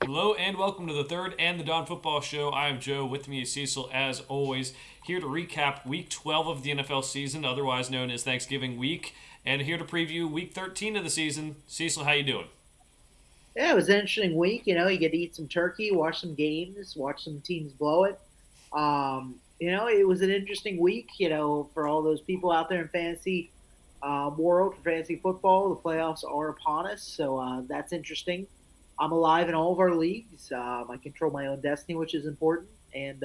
Hello and welcome to the third and the Dawn Football Show. I am Joe. With me is Cecil, as always, here to recap Week 12 of the NFL season, otherwise known as Thanksgiving Week, and here to preview Week 13 of the season. Cecil, how you doing? Yeah, it was an interesting week. You get to eat some turkey, watch some games, watch some teams blow it. It was an interesting week. For all those people out there in fantasy world for fantasy football, the playoffs are upon us, so that's interesting. I'm alive in all of our leagues. I control my own destiny, which is important, and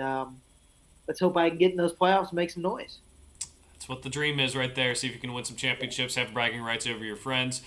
let's hope I can get in those playoffs and make some noise. That's what the dream is right there. See if you can win some championships, have bragging rights over your friends.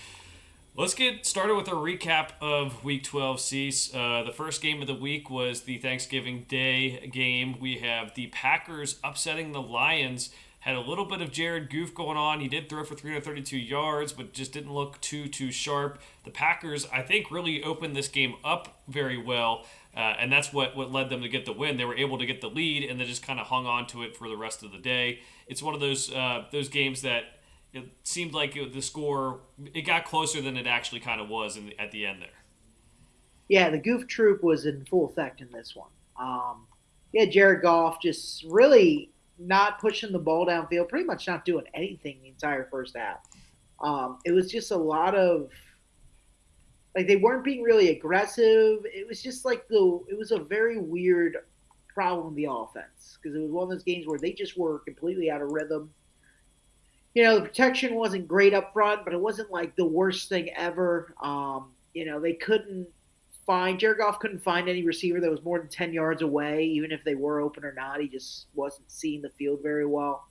Let's get started with a recap of Week 12, Cease. The first game of the week was the Thanksgiving Day game. We have the Packers upsetting the Lions. Had a little bit of Jared Goof going on. He did throw for 332 yards, but just didn't look too sharp. The Packers, I think, really opened this game up very well, and that's what led them to get the win. They were able to get the lead, and they just kind of hung on to it for the rest of the day. It's one of those games that it seemed like the score it got closer than it actually kind of was at the end there. Yeah, the goof troop was in full effect in this one. Yeah, Jared Goff just really not pushing the ball downfield, pretty much not doing anything the entire first half. It was just a lot of like they weren't being really aggressive. It was just like it was a very weird problem in the offense because it was one of those games where they just were completely out of rhythm. The protection wasn't great up front, but it wasn't like the worst thing ever. They couldn't Jared Goff couldn't find any receiver that was more than 10 yards away, even if they were open or not. He just wasn't seeing the field very well.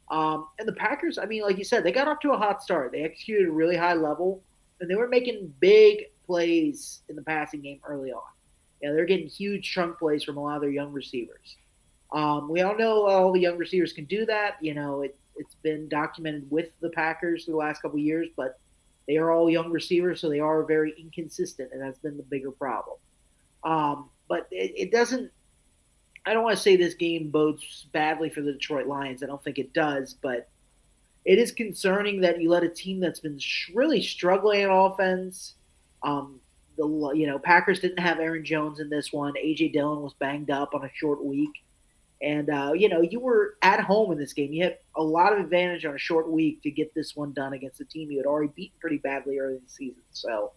And the Packers, I mean, like you said, they got off to a hot start. They executed at a really high level, and they were making big plays in the passing game early on. They're getting huge chunk plays from a lot of their young receivers. We all know all the young receivers can do that. It's been documented with the Packers for the last couple of years, but they are all young receivers, so they are very inconsistent, and that's been the bigger problem. But it doesn't. I don't want to say this game bodes badly for the Detroit Lions. I don't think it does, but it is concerning that you let a team that's been really struggling in offense. The Packers didn't have Aaron Jones in this one. AJ Dillon was banged up on a short week. And you were at home in this game. You had a lot of advantage on a short week to get this one done against a team you had already beaten pretty badly early in the season. So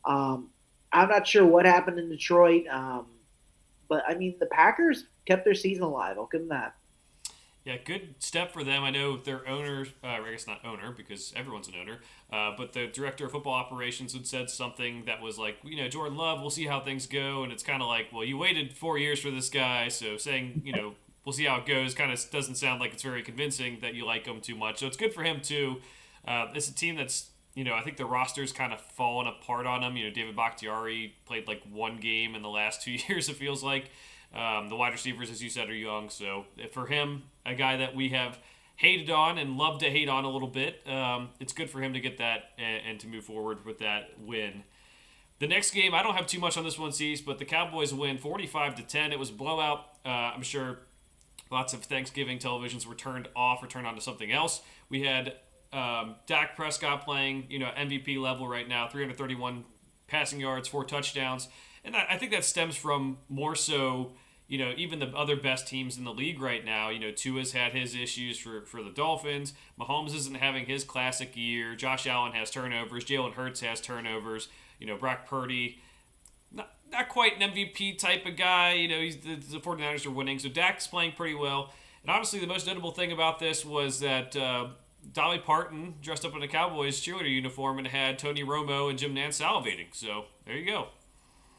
um, I'm not sure what happened in Detroit, but I mean the Packers kept their season alive. I'll give them that. Yeah, good step for them. I know their owner, I guess not owner because everyone's an owner, but the director of football operations had said something that was like, Jordan Love, we'll see how things go. And it's kind of like, well, you waited 4 years for this guy. So saying, we'll see how it goes kind of doesn't sound like it's very convincing that you like him too much. So it's good for him, too. It's a team that's, I think the roster's kind of fallen apart on him. David Bakhtiari played like one game in the last 2 years, it feels like. The wide receivers, as you said, are young. So for him, a guy that we have hated on and love to hate on a little bit, it's good for him to get that and to move forward with that win. The next game, I don't have too much on this one, Cease, but the Cowboys win 45-10. It was a blowout. I'm sure lots of Thanksgiving televisions were turned off or turned on to something else. We had Dak Prescott playing, MVP level right now, 331 passing yards, 4 touchdowns. And I think that stems from more so, even the other best teams in the league right now. Tua's had his issues for the Dolphins. Mahomes isn't having his classic year. Josh Allen has turnovers. Jalen Hurts has turnovers. Brock Purdy, not quite an MVP type of guy. The 49ers are winning. So Dak's playing pretty well. And honestly, the most notable thing about this was that Dolly Parton dressed up in a Cowboys cheerleader uniform and had Tony Romo and Jim Nantz salivating. So there you go.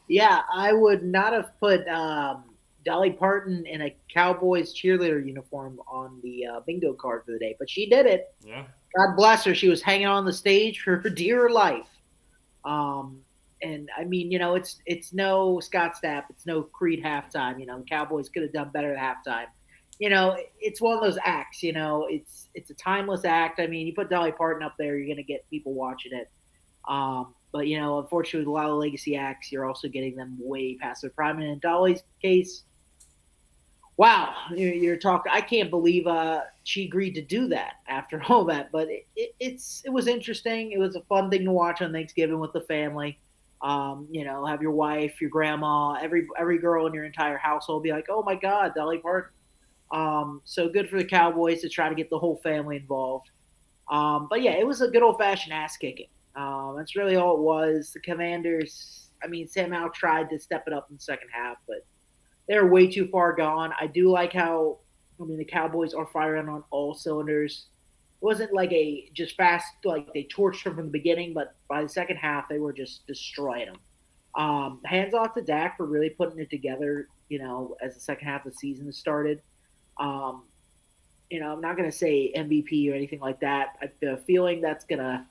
Yeah, I would not have put Dolly Parton in a Cowboys cheerleader uniform on the bingo card for the day, but she did it. Yeah. God bless her. She was hanging on the stage for her dear life. And I mean, it's no Scott Stapp, it's no Creed halftime. The Cowboys could have done better at halftime. It's one of those acts. It's a timeless act. I mean, you put Dolly Parton up there, you're gonna get people watching it. But unfortunately, with a lot of legacy acts, you're also getting them way past their prime. And in Dolly's case, wow, you're talking. I can't believe she agreed to do that after all that. But it was interesting. It was a fun thing to watch on Thanksgiving with the family. Have your wife, your grandma, every girl in your entire household be like, "Oh my God, Dolly Parton." So good for the Cowboys to try to get the whole family involved. But yeah, it was a good old fashioned ass kicking. That's really all it was. The Commanders, I mean, Sam Howell tried to step it up in the second half, but they were way too far gone. I do like how, I mean, the Cowboys are firing on all cylinders. It wasn't like a just fast, like they torched them from the beginning, but by the second half, they were just destroying them. Hands off to Dak for really putting it together, as the second half of the season has started. Um, I'm not going to say MVP or anything like that. I have a feeling that's going to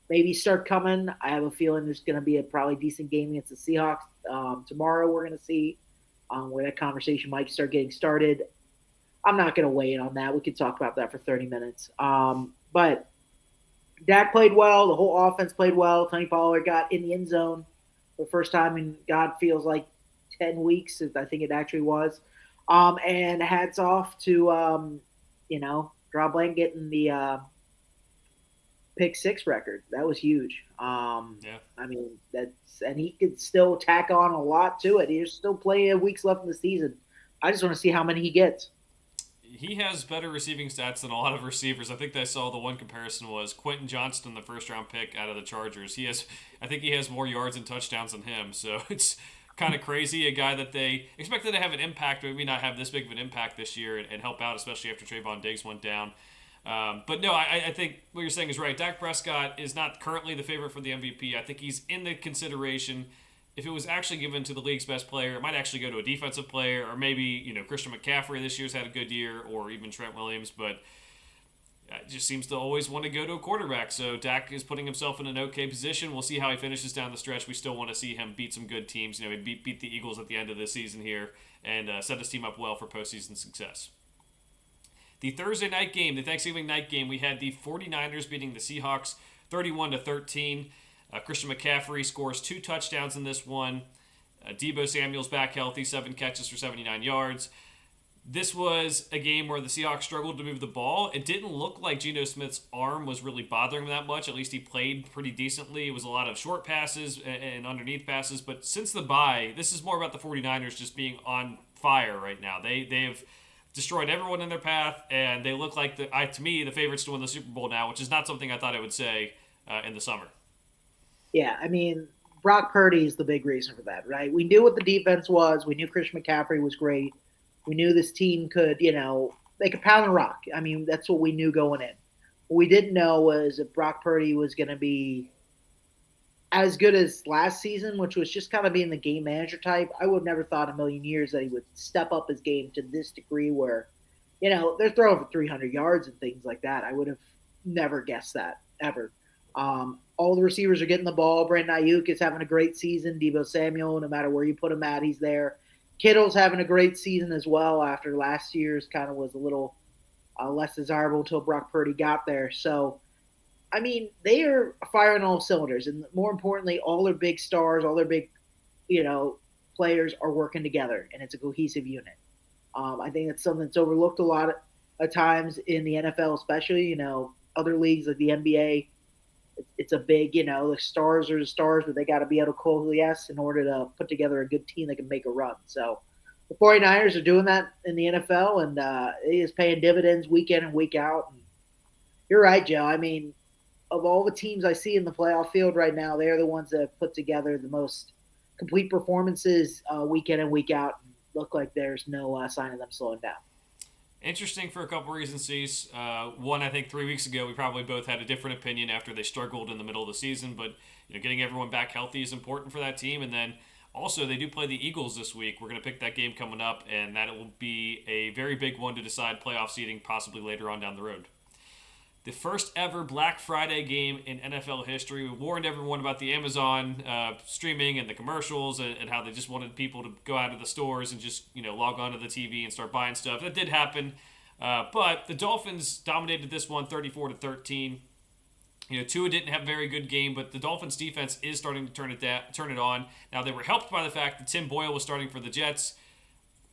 maybe start coming. I have a feeling there's going to be a probably decent game against the Seahawks tomorrow. We're going to see where that conversation might start getting started. I'm not going to weigh in on that. We could talk about that for 30 minutes. But Dak played well. The whole offense played well. Tony Pollard got in the end zone for the first time in God feels like 10 weeks. I think it actually was. And hats off to Rob Blank getting the pick six record. That was huge. Yeah. I mean, and he could still tack on a lot to it. There's still plenty of weeks left in the season. I just want to see how many he gets. He has better receiving stats than a lot of receivers. I think I saw the one comparison was Quentin Johnston, the first round pick out of the Chargers. I think he has more yards and touchdowns than him. So it's kind of crazy. A guy that they expected to have an impact, but maybe not have this big of an impact this year and help out, especially after Trayvon Diggs went down. But no, I think what you're saying is right. Dak Prescott is not currently the favorite for the MVP. I think he's in the consideration. If it was actually given to the league's best player, it might actually go to a defensive player, or maybe Christian McCaffrey this year's had a good year, or even Trent Williams. But it just seems to always want to go to a quarterback. So Dak is putting himself in an okay position. We'll see how he finishes down the stretch. We still want to see him beat some good teams. He beat the Eagles at the end of the season here and set his team up well for postseason success. The Thursday night game, the Thanksgiving night game, we had the 49ers beating the Seahawks 31-13. Christian McCaffrey scores 2 touchdowns in this one. Deebo Samuel's back healthy, 7 catches for 79 yards. This was a game where the Seahawks struggled to move the ball. It didn't look like Geno Smith's arm was really bothering him that much. At least he played pretty decently. It was a lot of short passes and underneath passes. But since the bye, this is more about the 49ers just being on fire right now. They've destroyed everyone in their path, and they look like, to me, the favorites to win the Super Bowl now, which is not something I thought I would say in the summer. Yeah, I mean, Brock Purdy is the big reason for that, right? We knew what the defense was. We knew Christian McCaffrey was great. We knew this team could, they could pound the rock. I mean, that's what we knew going in. What we didn't know was if Brock Purdy was going to be as good as last season, which was just kind of being the game manager type. I would have never thought in a million years that he would step up his game to this degree where, they're throwing for 300 yards and things like that. I would have never guessed that, ever. All the receivers are getting the ball. Brandon Ayuk is having a great season. Deebo Samuel, no matter where you put him at, he's there. Kittle's having a great season as well after last year's kind of was a little less desirable until Brock Purdy got there. So, I mean, they are firing all cylinders. And more importantly, all their big stars, all their big, players are working together, and it's a cohesive unit. I think that's something that's overlooked a lot of times in the NFL, especially, other leagues like the NBA. It's a big, the stars are the stars, but they got to be able to coalesce in order to put together a good team that can make a run. So the 49ers are doing that in the NFL, and it is paying dividends week in and week out. And you're right, Joe. I mean, of all the teams I see in the playoff field right now, they're the ones that have put together the most complete performances week in and week out, and look like there's no sign of them slowing down. Interesting for a couple reasons, Cease. One, I think 3 weeks ago we probably both had a different opinion after they struggled in the middle of the season, but getting everyone back healthy is important for that team. And then also they do play the Eagles this week. We're going to pick that game coming up, and that will be a very big one to decide playoff seeding possibly later on down the road. The first ever Black Friday game in NFL history. We warned everyone about the Amazon streaming and the commercials and how they just wanted people to go out of the stores and just log onto the TV and start buying stuff. That did happen, but the Dolphins dominated this one 34-13. Tua didn't have a very good game, but the Dolphins defense is starting to turn it on. Now they were helped by the fact that Tim Boyle was starting for the Jets.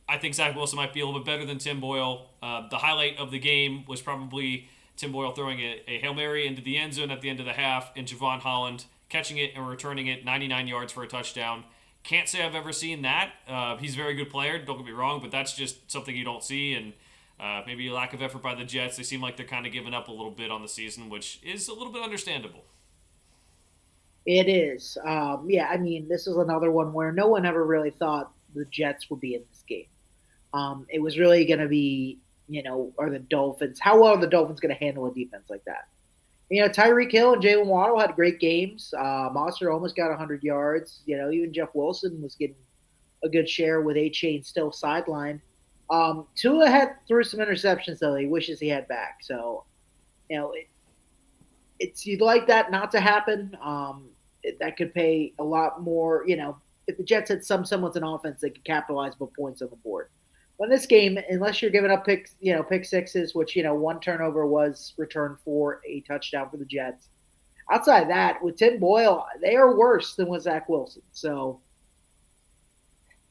I think Zach Wilson might be a little bit better than Tim Boyle. The highlight of the game was probably Tim Boyle throwing a Hail Mary into the end zone at the end of the half, and Javon Holland catching it and returning it 99 yards for a touchdown. Can't say I've ever seen that. He's a very good player, don't get me wrong, but that's just something you don't see. And maybe a lack of effort by the Jets. They seem like they're kind of giving up a little bit on the season, which is a little bit understandable. It is. Yeah, I mean, this is another one where no one ever really thought the Jets would be in this game. It was really going to be, are the Dolphins, how well are the Dolphins going to handle a defense like that? Tyreek Hill and Jalen Waddle had great games. Monster almost got 100 yards. Even Jeff Wilson was getting a good share with A-Chain still sidelined. Tua had threw some interceptions, though. He wishes he had back. So, it's you'd like that not to happen. That could pay a lot more. If the Jets had some semblance of offense, they could capitalize with points on the board. But in this game, unless you're giving up pick sixes, which one turnover was returned for a touchdown for the Jets. Outside of that, with Tim Boyle, they are worse than with Zach Wilson. So,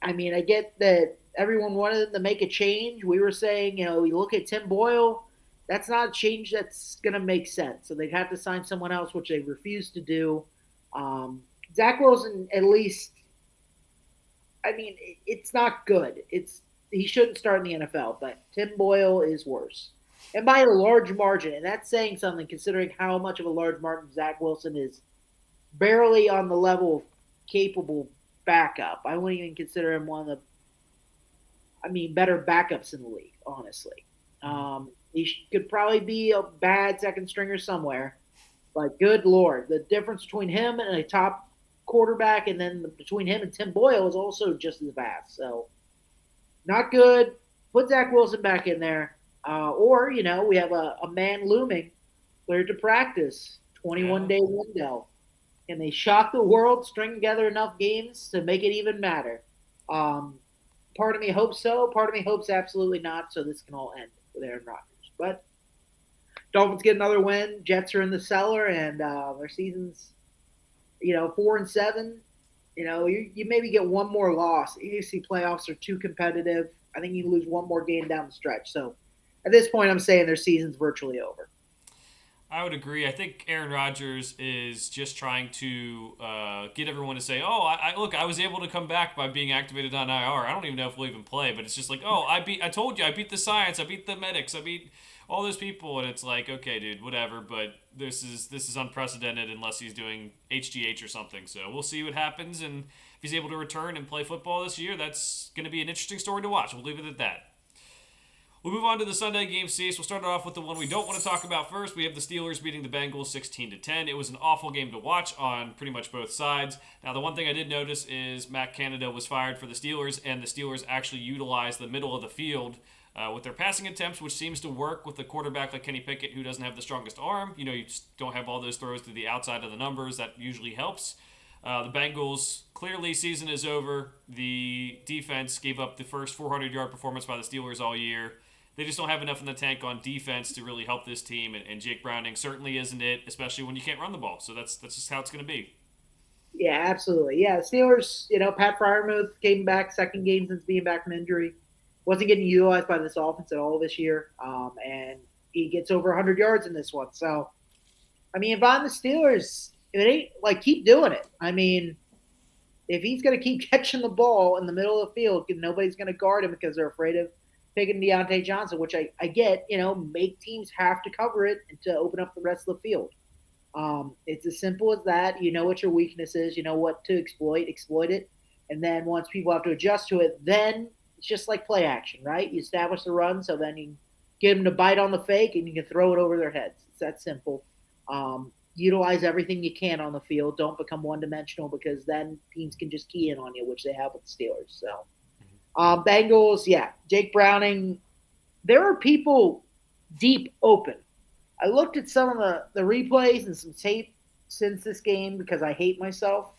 I mean, I get that everyone wanted to make a change. We were saying, you look at Tim Boyle, that's not a change that's going to make sense. So they'd have to sign someone else, which they refused to do. Zach Wilson, at least, I mean, it's not good. He shouldn't start in the NFL, but Tim Boyle is worse. And by a large margin, and that's saying something considering how much of a large margin Zach Wilson is barely on the level of capable backup. I wouldn't even consider him one of the, better backups in the league, honestly. He could probably be a bad second stringer somewhere, but good Lord, the difference between him and a top quarterback and then between him and Tim Boyle is also just as vast. So, not good. Put Zach Wilson back in there. Or, we have a man looming, cleared to practice, Yeah. 21-day window. And they shock the world, string together enough games to make it even matter. Part of me hopes so. Part of me hopes absolutely not, so this can all end with Aaron Rodgers. But Dolphins get another win. Jets are in the cellar, and their season's, 4-7. You maybe get one more loss. AFC playoffs are too competitive. I think you lose one more game down the stretch. So at this point, I'm saying their season's virtually over. I would agree. I think Aaron Rodgers is just trying to get everyone to say, "Oh, look, I was able to come back by being activated on IR. I don't even know if we'll even play, but it's just like, oh, I told you, I beat the science, I beat the medics, I beat all those people, and it's like, okay, dude, whatever. But this is unprecedented unless he's doing HGH or something. So we'll see what happens, and if he's able to return and play football this year, that's going to be an interesting story to watch. We'll leave it at that. We'll move on to the Sunday game, Cease. We'll start off with the one we don't want to talk about first. We have the Steelers beating the Bengals 16-10. It was an awful game to watch on pretty much both sides. Now, the one thing I did notice is Matt Canada was fired for the Steelers, and the Steelers actually utilized the middle of the field with their passing attempts, which seems to work with a quarterback like Kenny Pickett, who doesn't have the strongest arm. You just don't have all those throws to the outside of the numbers. That usually helps. The Bengals, clearly season is over. The defense gave up the first 400-yard performance by the Steelers all year. They just don't have enough in the tank on defense to really help this team, and Jake Browning certainly isn't it, especially when you can't run the ball. So that's just how it's going to be. Yeah, absolutely. Yeah, Steelers, Pat Fryermuth came back second game since being back from injury. Wasn't getting utilized by this offense at all this year. And he gets over 100 yards in this one. So, if I'm the Steelers, it ain't like keep doing it. If he's going to keep catching the ball in the middle of the field, nobody's going to guard him because they're afraid of picking Deontay Johnson, which I get, make teams have to cover it to open up the rest of the field. It's as simple as that. You know what your weakness is. You know what to exploit it. And then once people have to adjust to it, then it's just like play action, right? You establish the run, so then you get them to bite on the fake, and you can throw it over their heads. It's that simple. Utilize everything you can on the field. Don't become one-dimensional because then teams can just key in on you, which they have with the Steelers. So Bengals, yeah. Jake Browning. There are people deep open. I looked at some of the replays and some tape since this game because I hate myself.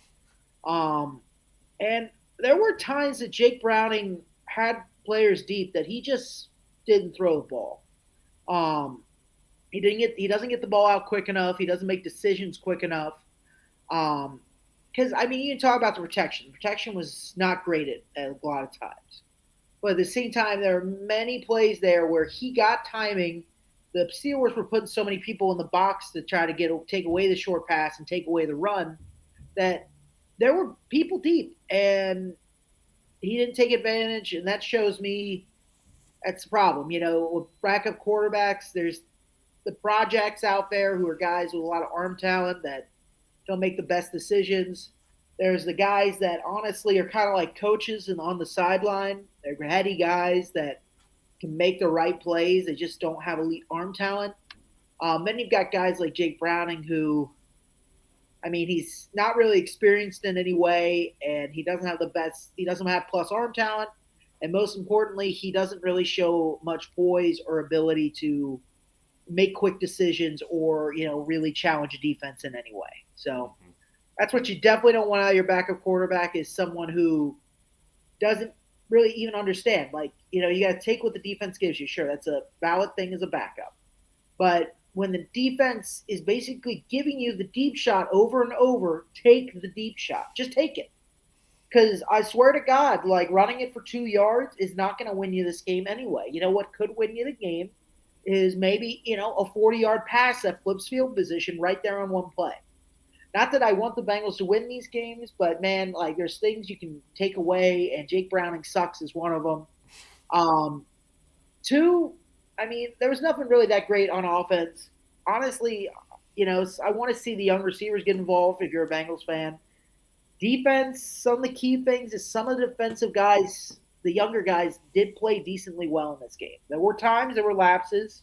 And there were times that Jake Browning had players deep that he just didn't throw the ball. He doesn't get the ball out quick enough. He doesn't make decisions quick enough. Because you can talk about the protection. The protection was not great at a lot of times. But at the same time, there are many plays there where he got timing. The Steelers were putting so many people in the box to try to take away the short pass and take away the run that there were people deep, and he didn't take advantage, and that shows me that's the problem. With backup quarterbacks, there's the projects out there who are guys with a lot of arm talent that don't make the best decisions. There's the guys that honestly are kind of like coaches and on the sideline. They're heady guys that can make the right plays. They just don't have elite arm talent. Then you've got guys like Jake Browning who, I mean, he's not really experienced in any way, and he doesn't have the best. He doesn't have plus arm talent, and most importantly, he doesn't really show much poise or ability to make quick decisions or really challenge a defense in any way. So that's what you definitely don't want out of your backup quarterback is someone who doesn't really even understand. Like you got to take what the defense gives you. Sure, that's a valid thing as a backup, but when the defense is basically giving you the deep shot over and over, take the deep shot. Just take it. Because I swear to God, like running it for 2 yards is not going to win you this game anyway. You know what could win you the game is maybe, a 40-yard pass that flips field position right there on one play. Not that I want the Bengals to win these games, but man, like there's things you can take away, and Jake Browning sucks is one of them. Two, I mean, there was nothing really that great on offense. Honestly, I want to see the young receivers get involved if you're a Bengals fan. Defense, some of the key things is some of the defensive guys, the younger guys, did play decently well in this game. There were times, there were lapses,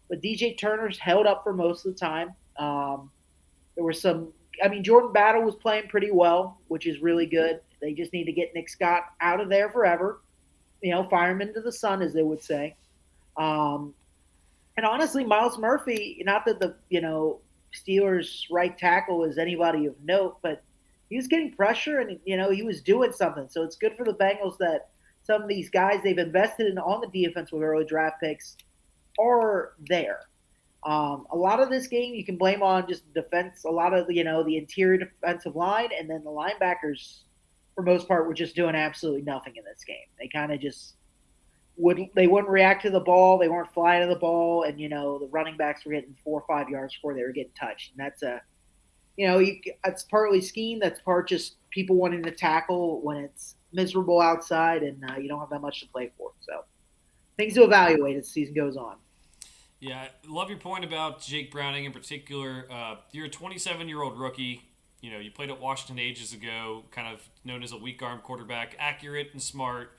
but DJ Turner's held up for most of the time. There were some, I mean, Jordan Battle was playing pretty well, which is really good. They just need to get Nick Scott out of there forever. Fire him into the sun, as they would say. And honestly, Miles Murphy, not that the Steelers' right tackle is anybody of note, but he was getting pressure and he was doing something. So it's good for the Bengals that some of these guys they've invested in on the defense with early draft picks are there. A lot of this game you can blame on just defense. A lot of the interior defensive line, and then the linebackers for most part were just doing absolutely nothing in this game. They kind of just wouldn't react to the ball. They weren't flying to the ball, and the running backs were getting 4 or 5 yards before they were getting touched. And that's that's partly scheme. That's part just people wanting to tackle when it's miserable outside and you don't have that much to play for. So things to evaluate as the season goes on. Yeah, I love your point about Jake Browning in particular. You're a 27-year-old rookie. You played at Washington ages ago, kind of known as a weak arm quarterback, accurate and smart.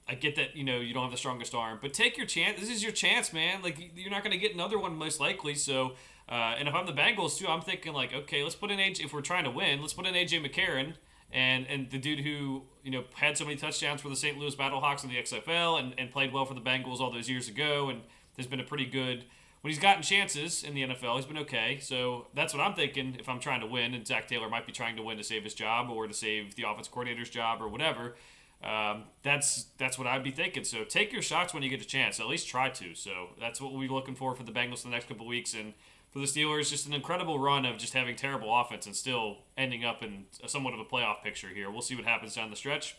I get that, you don't have the strongest arm, but take your chance. This is your chance, man. Like, you're not going to get another one most likely. So, and if I'm the Bengals too, I'm thinking like, okay, let's put in AJ, if we're trying to win, let's put in AJ McCarron and the dude who, had so many touchdowns for the St. Louis Battlehawks in the XFL and played well for the Bengals all those years ago. And has been a pretty good, when he's gotten chances in the NFL, he's been okay. So that's what I'm thinking if I'm trying to win, and Zach Taylor might be trying to win to save his job or to save the offense coordinator's job or whatever. That's what I'd be thinking. So take your shots when you get a chance. At least try to. So that's what we'll be looking for the Bengals the next couple of weeks. And for the Steelers, just an incredible run of just having terrible offense and still ending up in somewhat of a playoff picture here. We'll see what happens down the stretch.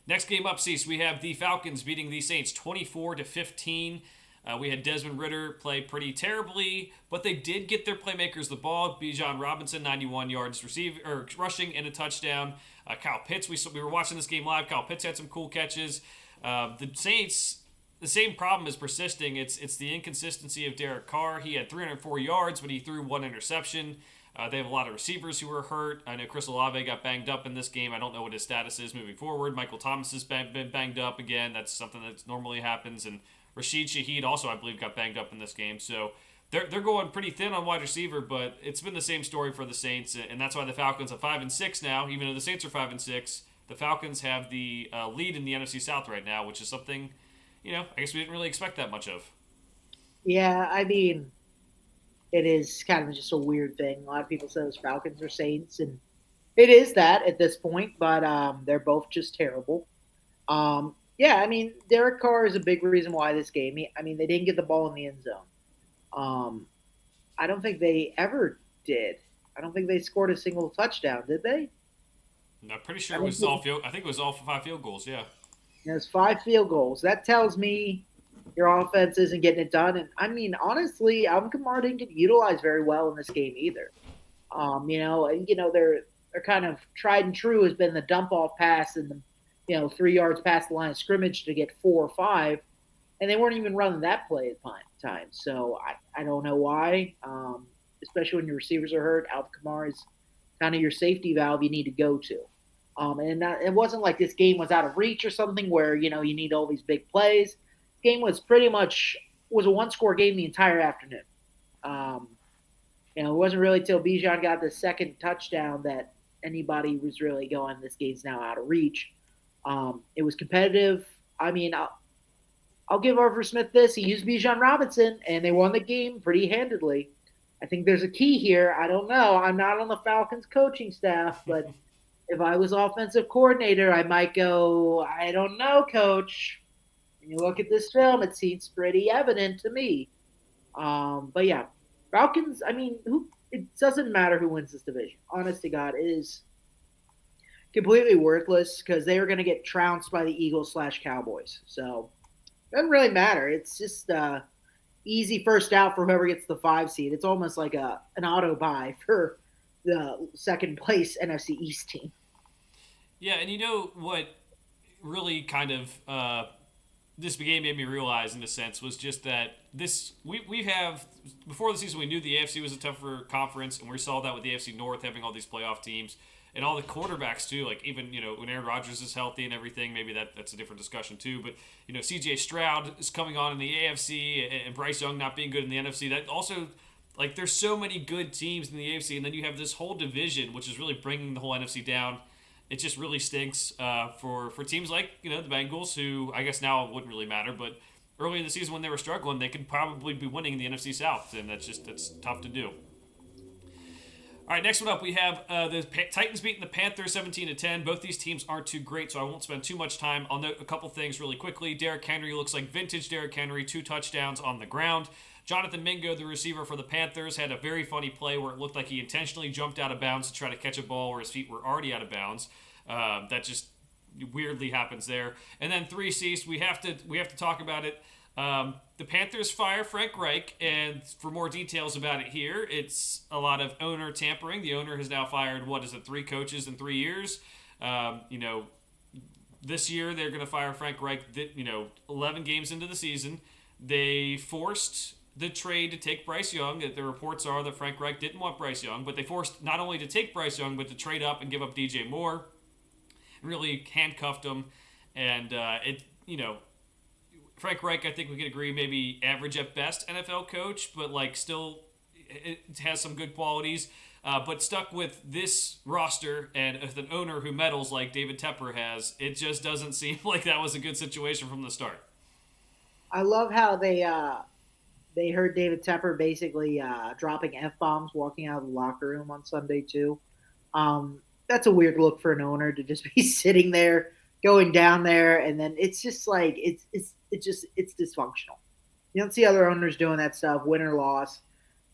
Next game up, Cease, we have the Falcons beating the Saints 24-15. We had Desmond Ridder play pretty terribly, but they did get their playmakers the ball. Bijan Robinson, 91 yards rushing and a touchdown. Kyle Pitts, we were watching this game live. Kyle Pitts had some cool catches. The Saints, the same problem is persisting. It's the inconsistency of Derek Carr. He had 304 yards, but he threw one interception. They have a lot of receivers who were hurt. I know Chris Olave got banged up in this game. I don't know what his status is moving forward. Michael Thomas has been banged up again. That's something that normally happens. And Rashid Shaheed also, I believe, got banged up in this game. So they're going pretty thin on wide receiver, but it's been the same story for the Saints, and that's why the Falcons are 5-6 now. Even though the Saints are 5-6, the Falcons have the lead in the NFC South right now, which is something, I guess we didn't really expect that much of. Yeah, I mean, it is kind of just a weird thing. A lot of people say it's Falcons or Saints, and it is that at this point, but they're both just terrible. Yeah, I mean, Derek Carr is a big reason why this game. They didn't get the ball in the end zone. I don't think they ever did. I don't think they scored a single touchdown, did they? I'm pretty sure it was all field. I think it was all 5 field goals. Yeah. There's 5 field goals. That tells me your offense isn't getting it done. And I mean, honestly, Alvin Kamara didn't get utilized very well in this game either. They're kind of tried and true has been the dump off pass and the 3 yards past the line of scrimmage to get 4 or 5, and they weren't even running that play at times. So I don't know why. Especially when your receivers are hurt, Alvin Kamara is kind of your safety valve you need to go to. It wasn't like this game was out of reach or something where you need all these big plays. This game was pretty much was a one-score game the entire afternoon. Um, it wasn't really till Bijan got the second touchdown that anybody was really going, this game's now out of reach. It was competitive. I mean, I'll give Arthur Smith this. He used Bijan Robinson, and they won the game pretty handedly. I think there's a key here. I don't know. I'm not on the Falcons coaching staff, but if I was offensive coordinator, I might go, I don't know, coach. When you look at this film, it seems pretty evident to me. But yeah, Falcons. I mean, it doesn't matter who wins this division. Honest to God, it is completely worthless because they are going to get trounced by the Eagles/Cowboys. So it doesn't really matter. It's just easy first out for whoever gets the 5 seed. It's almost like an auto buy for the second place NFC East team. Yeah, and you know what really kind of this game made me realize in a sense was just that we have before the season we knew the AFC was a tougher conference, and we saw that with the AFC North having all these playoff teams and all the quarterbacks too. Like even when Aaron Rodgers is healthy and everything, maybe that's a different discussion too. But CJ Stroud is coming on in the AFC, and Bryce Young not being good in the NFC. That also, like, there's so many good teams in the AFC, and then you have this whole division which is really bringing the whole NFC down. It just really stinks for teams like the Bengals, who I guess now it wouldn't really matter, but early in the season when they were struggling, they could probably be winning the NFC South, and that's tough to do. All right, next one up, we have the Titans beating the Panthers 17-10. Both these teams aren't too great, so I won't spend too much time. I'll note a couple things really quickly. Derrick Henry looks like vintage Derrick Henry, 2 touchdowns on the ground. Jonathan Mingo, the receiver for the Panthers, had a very funny play where it looked like he intentionally jumped out of bounds to try to catch a ball where his feet were already out of bounds. That just weirdly happens there. And then 3 Cease, we have to talk about it. The Panthers fire Frank Reich, and for more details about it here, it's a lot of owner tampering. The owner has now fired 3 coaches in 3 years. This year they're going to fire Frank Reich. 11 games into the season, they forced the trade to take Bryce Young. The reports are that Frank Reich didn't want Bryce Young, but they forced not only to take Bryce Young, but to trade up and give up DJ Moore. Really handcuffed him, and Frank Reich, I think we can agree, maybe average at best NFL coach, but still it has some good qualities. But stuck with this roster and with an owner who meddles like David Tepper has, it just doesn't seem like that was a good situation from the start. I love how they heard David Tepper basically dropping f bombs walking out of the locker room on Sunday too. That's a weird look for an owner to just be sitting there, going down there, and then it's just like it's dysfunctional. You don't see other owners doing that stuff, win or loss.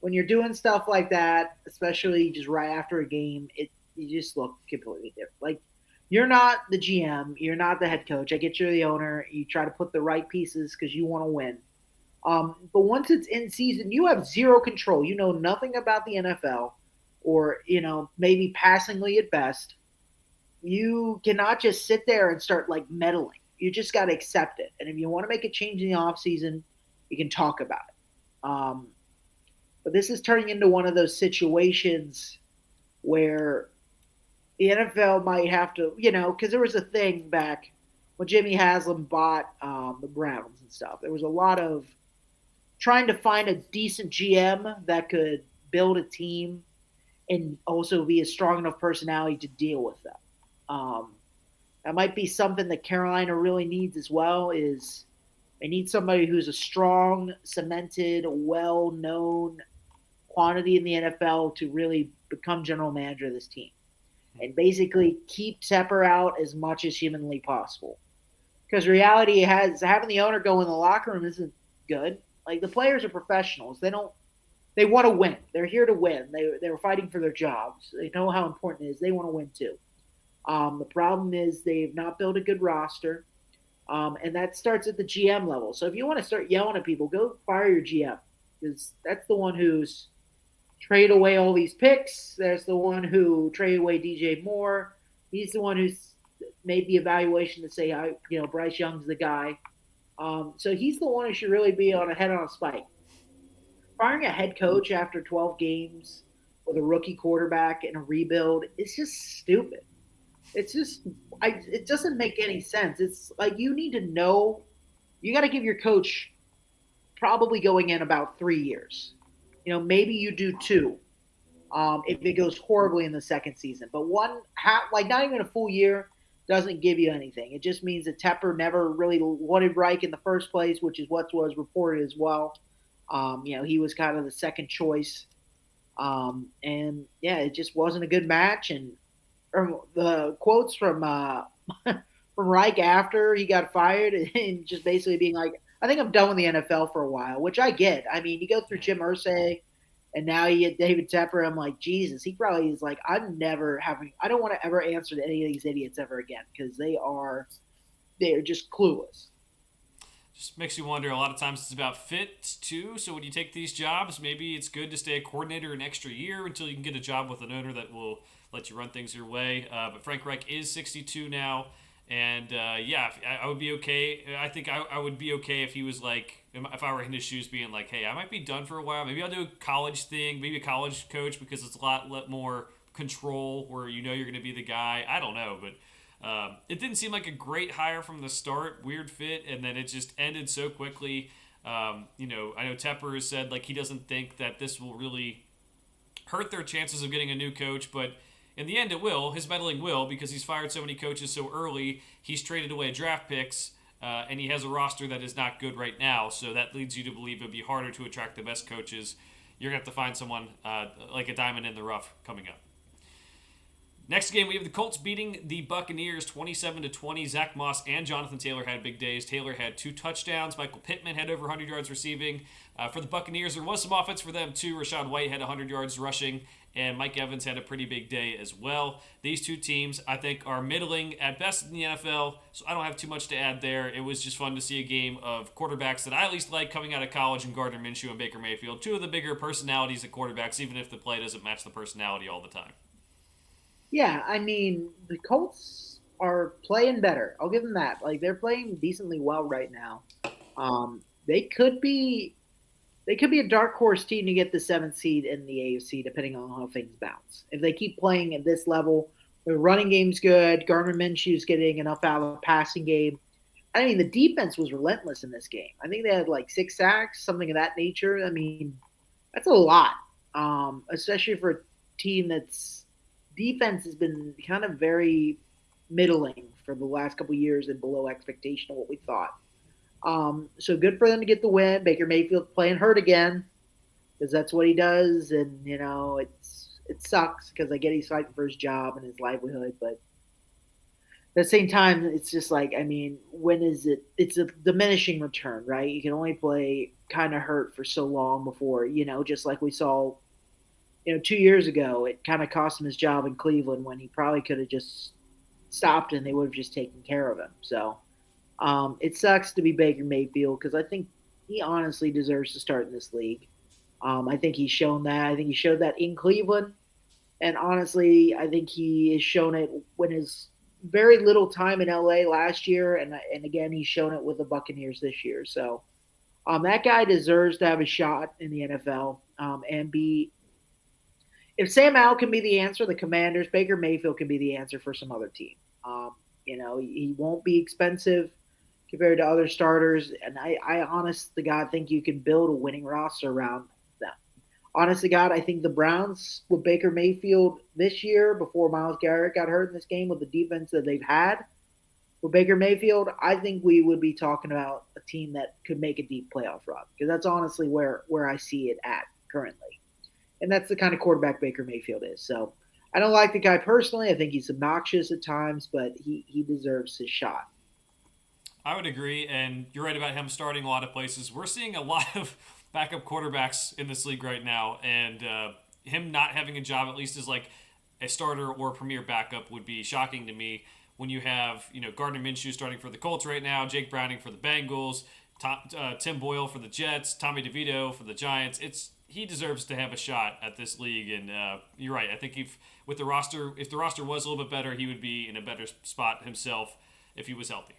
When you're doing stuff like that, especially just right after a game, you just look completely different. Like, you're not the GM, you're not the head coach. I get you're the owner. You try to put the right pieces because you want to win. But once it's in season, you have zero control. You know nothing about the NFL, or maybe passingly at best. You cannot just sit there and start meddling. You just got to accept it. And if you want to make a change in the off season, you can talk about it. But this is turning into one of those situations where the NFL might have to, because there was a thing back when Jimmy Haslam bought the Browns and stuff. There was a lot of trying to find a decent GM that could build a team and also be a strong enough personality to deal with them. That might be something that Carolina really needs as well. Is they need somebody who's a strong, cemented, well-known quantity in the NFL to really become general manager of this team and basically keep Tepper out as much as humanly possible. Because reality has having the owner go in the locker room isn't good. Like, the players are professionals. They want to win. They're here to win. They're fighting for their jobs. They know how important it is. They want to win too. The problem is they've not built a good roster, and that starts at the GM level. So if you want to start yelling at people, go fire your GM, because that's the one who's trade away all these picks. There's the one who traded away DJ Moore. He's the one who's made the evaluation to say, Bryce Young's the guy. So he's the one who should really be on a head on a spike. Firing a head coach after 12 games with a rookie quarterback and a rebuild is just stupid. It's just, it doesn't make any sense. It's like you need to know, you got to give your coach probably going in about 3 years. Maybe you do two if it goes horribly in the second season. But like not even a full year doesn't give you anything. It just means that Tepper never really wanted Reich in the first place, which is what was reported as well. He was kind of the second choice. And yeah, it just wasn't a good match. And the quotes from from Reich after he got fired and just basically being like, I think I'm done with the NFL for a while, which I get. I mean, you go through Jim Irsay and now you get David Tepper. I'm like, Jesus, he probably is like, I don't want to ever answer to any of these idiots ever again because they're just clueless. Just makes you wonder. A lot of times it's about fit too. So when you take these jobs, maybe it's good to stay a coordinator an extra year until you can get a job with an owner that will let you run things your way. But Frank Reich is 62 now, and yeah, I would be okay. I think I would be okay if he was like, if I were in his shoes, being like, hey, I might be done for a while. Maybe I'll do a college thing, maybe a college coach because it's a lot more control where you know you're going to be the guy. I don't know, but it didn't seem like a great hire from the start, weird fit, and then it just ended so quickly. I know Tepper has said like he doesn't think that this will really hurt their chances of getting a new coach, but in the end it will. His meddling will because he's fired so many coaches so early. He's traded away draft picks, and he has a roster that is not good right now. So that leads you to believe it'll be harder to attract the best coaches. You're gonna have to find someone like a diamond in the rough coming up. Next game, we have the Colts beating the Buccaneers 27-20. Zach Moss and Jonathan Taylor had big days. Taylor had 2 touchdowns. Michael Pittman had over 100 yards receiving. For the Buccaneers, there was some offense for them too. Rashad White had 100 yards rushing, and Mike Evans had a pretty big day as well. These two teams, I think, are middling at best in the NFL, so I don't have too much to add there. It was just fun to see a game of quarterbacks that I at least like coming out of college, and Gardner Minshew and Baker Mayfield, 2 of the bigger personalities at quarterbacks, even if the play doesn't match the personality all the time. Yeah, I mean, the Colts are playing better. I'll give them that. Like they're playing decently well right now. They could be a dark horse team to get the 7th seed in the AFC, depending on how things bounce. If they keep playing at this level, the running game's good. Gardner Minshew's getting enough out of the passing game. I mean, the defense was relentless in this game. I think they had like 6 sacks, something of that nature. I mean, that's a lot, especially for a team that's defense has been kind of very middling for the last couple of years and below expectation of what we thought. So good for them to get the win. Baker Mayfield playing hurt again because that's what he does, and it sucks because I get he's fighting for his job and his livelihood, but at the same time, it's just like I mean, when is it? It's a diminishing return, right? You can only play kind of hurt for so long before just like we saw 2 years ago, it kind of cost him his job in Cleveland when he probably could have just stopped and they would have just taken care of him. So it sucks to be Baker Mayfield because I think he honestly deserves to start in this league. I think he's shown that. I think he showed that in Cleveland. And honestly, I think he has shown it when his very little time in LA last year. And again, he's shown it with the Buccaneers this year. So that guy deserves to have a shot in the NFL and be if Sam Howell can be the answer, the Commanders, Baker Mayfield can be the answer for some other team. He won't be expensive compared to other starters, and I honest to God think you can build a winning roster around them. Honest to God, I think the Browns with Baker Mayfield this year, before Myles Garrett got hurt in this game, with the defense that they've had with Baker Mayfield, I think we would be talking about a team that could make a deep playoff run because that's honestly where I see it at currently. And that's the kind of quarterback Baker Mayfield is. So I don't like the guy personally. I think he's obnoxious at times, but he deserves his shot. I would agree, and you're right about him starting a lot of places. We're seeing a lot of backup quarterbacks in this league right now, and him not having a job, at least as like a starter or a premier backup, would be shocking to me. When you have Gardner Minshew starting for the Colts right now, Jake Browning for the Bengals, Tim Boyle for the Jets, Tommy DeVito for the Giants, it's he deserves to have a shot at this league. And you're right. I think if the roster was a little bit better, he would be in a better spot himself if he was healthy.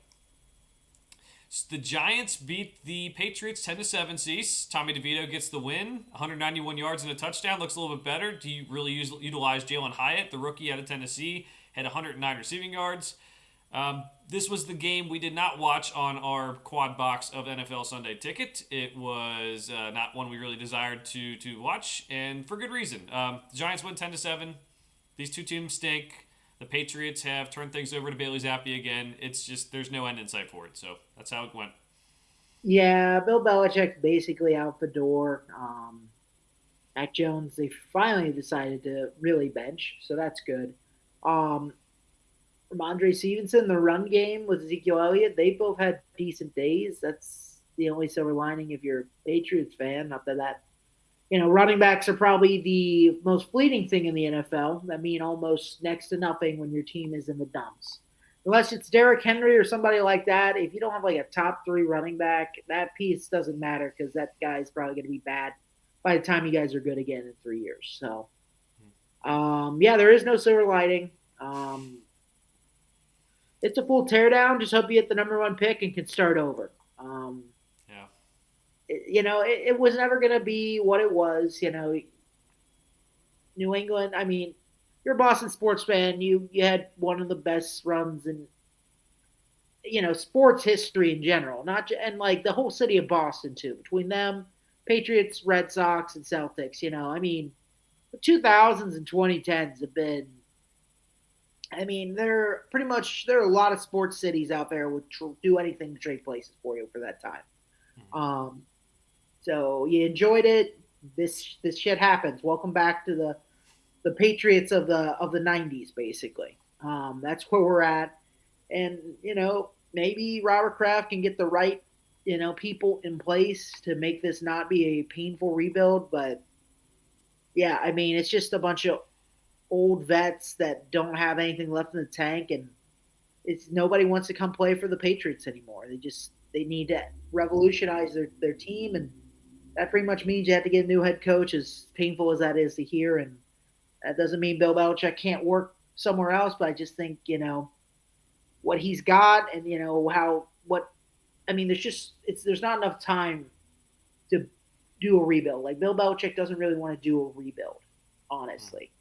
The Giants beat the Patriots 10-7. Cease. Tommy DeVito gets the win. 191 yards and a touchdown. Looks a little bit better. Do you really utilize Jalen Hyatt, the rookie out of Tennessee? Had 109 receiving yards. This was the game we did not watch on our quad box of NFL Sunday Ticket. It was not one we really desired to watch, and for good reason. The Giants win 10-7. These two teams stink. The Patriots have turned things over to Bailey Zappi again. It's just there's no end in sight for it. So that's how it went. Yeah, Bill Belichick's basically out the door. Mac Jones, they finally decided to really bench, so that's good. Um, Ramondre Stevenson, the run game with Ezekiel Elliott, they both had decent days. That's the only silver lining if you're a Patriots fan. Not that running backs are probably the most fleeting thing in the NFL. That mean almost next to nothing when your team is in the dumps. Unless it's Derrick Henry or somebody like that, if you don't have like a top three running back, that piece doesn't matter because that guy's probably going to be bad by the time you guys are good again in 3 years. So, yeah, there is no silver lining. It's a full teardown. Just hope you get the number one pick and can start over. Yeah. It was never going to be what it was. New England. I mean, you're a Boston sports fan. You had one of the best runs in sports history in general. And like the whole city of Boston too. Between them, Patriots, Red Sox, and Celtics. I mean, the 2000s and 2010s have been. I mean, there are a lot of sports cities out there would do anything to trade places for you for that time. So you enjoyed it. This shit happens. Welcome back to the Patriots of the 90s, basically. That's where we're at. And, maybe Robert Kraft can get the right, people in place to make this not be a painful rebuild. But, yeah, I mean, it's just a bunch of old vets that don't have anything left in the tank. And it's nobody wants to come play for the Patriots anymore. They need to revolutionize their team. And that pretty much means you have to get a new head coach, as painful as that is to hear. And that doesn't mean Bill Belichick can't work somewhere else, but I just think, what he's got and, there's not enough time to do a rebuild. Like Bill Belichick doesn't really want to do a rebuild, honestly.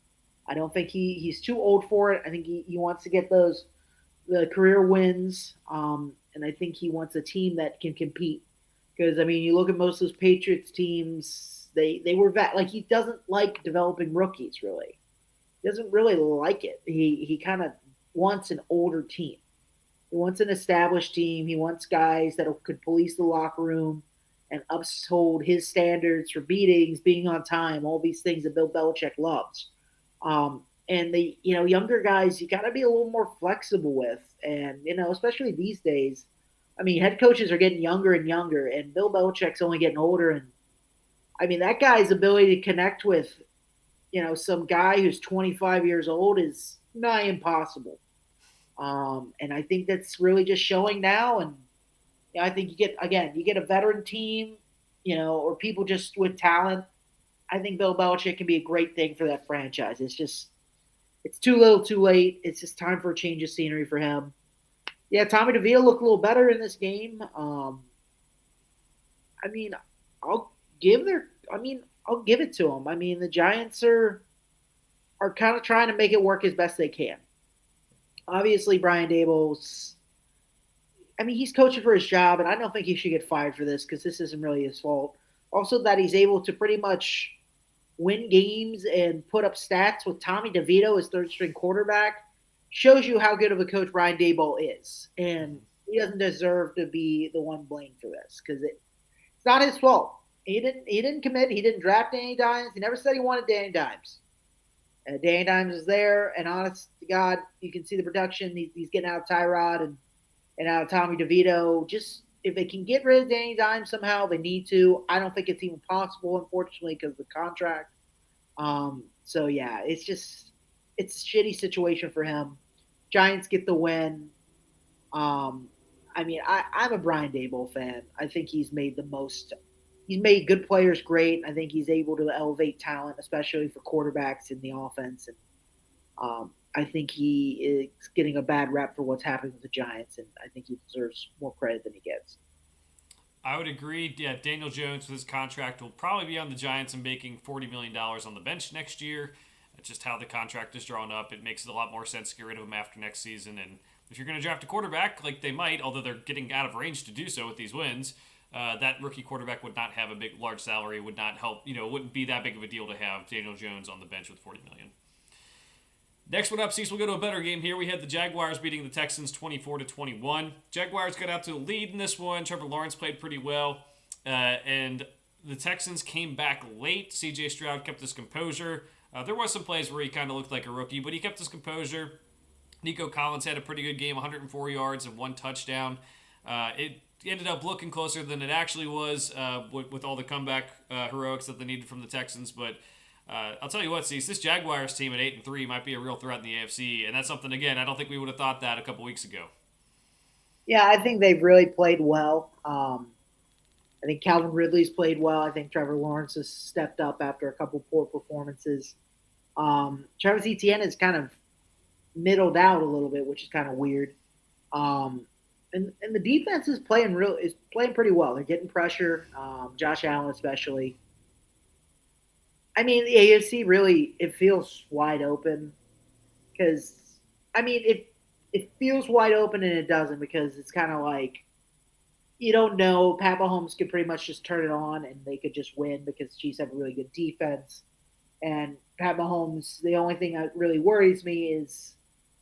I don't think he's too old for it. I think he wants to get the career wins. And I think he wants a team that can compete. Because, I mean, you look at most of those Patriots teams, they were like he doesn't like developing rookies, really. He doesn't really like it. He kind of wants an older team. He wants an established team. He wants guys that could police the locker room and uphold his standards for beatings, being on time, all these things that Bill Belichick loves. And the younger guys, you got to be a little more flexible with, and especially these days. I mean, head coaches are getting younger and younger, and Bill Belichick's only getting older. And I mean, that guy's ability to connect with, some guy who's 25 years old is nigh impossible. And I think that's really just showing now. And I think you get a veteran team, or people just with talent. I think Bill Belichick can be a great thing for that franchise. It's too little, too late. It's just time for a change of scenery for him. Yeah, Tommy DeVito looked a little better in this game. I mean, I'll give it to him. I mean, the Giants are kind of trying to make it work as best they can. Obviously, Brian Daboll's. I mean, he's coaching for his job, and I don't think he should get fired for this because this isn't really his fault. Also, that he's able to pretty much win games and put up stats with Tommy DeVito as third-string quarterback shows you how good of a coach Brian Daboll is. And he doesn't deserve to be the one blamed for this because it's not his fault. He didn't commit. He didn't draft Danny Dimes. He never said he wanted Danny Dimes. Danny Dimes is there, and honest to God, you can see the production. He's getting out of Tyrod and out of Tommy DeVito. Just if they can get rid of Danny Dimes somehow, they need to. I don't think it's even possible, unfortunately, because of the contract. So yeah, it's a shitty situation for him. Giants get the win. I mean, I'm a Brian Daboll fan. I think he's made the most he's made good players great. I think he's able to elevate talent, especially for quarterbacks in the offense. And I think he is getting a bad rep for what's happening with the Giants, and I think he deserves more credit than he gets. I would agree. Yeah, Daniel Jones with his contract will probably be on the Giants and making $40 million on the bench next year. That's just how the contract is drawn up. It makes it a lot more sense to get rid of him after next season. And if you're going to draft a quarterback, like they might, although they're getting out of range to do so with these wins, that rookie quarterback would not have a big, large salary. Would not help. It wouldn't be that big of a deal to have Daniel Jones on the bench with $40 million. Next one up, Cecil, we'll go to a better game here. We had the Jaguars beating the Texans 24-21. Jaguars got out to the lead in this one. Trevor Lawrence played pretty well. And the Texans came back late. CJ Stroud kept his composure. There was some plays where he kind of looked like a rookie, but he kept his composure. Nico Collins had a pretty good game, 104 yards and 1 touchdown. It ended up looking closer than it actually was with all the comeback heroics that they needed from the Texans. But I'll tell you what, Cease, this Jaguars team at 8-3 might be a real threat in the AFC, and that's something, again, I don't think we would have thought that a couple weeks ago. Yeah, I think they've really played well. I think Calvin Ridley's played well. I think Trevor Lawrence has stepped up after a couple poor performances. Travis Etienne is kind of middled out a little bit, which is kind of weird. And the defense is playing pretty well. They're getting pressure. Josh Allen especially. I mean, the AFC really it feels wide open because it feels wide open and it doesn't because it's kind of like you don't know. Pat Mahomes could pretty much just turn it on and they could just win because Chiefs have a really good defense. And Pat Mahomes, the only thing that really worries me is,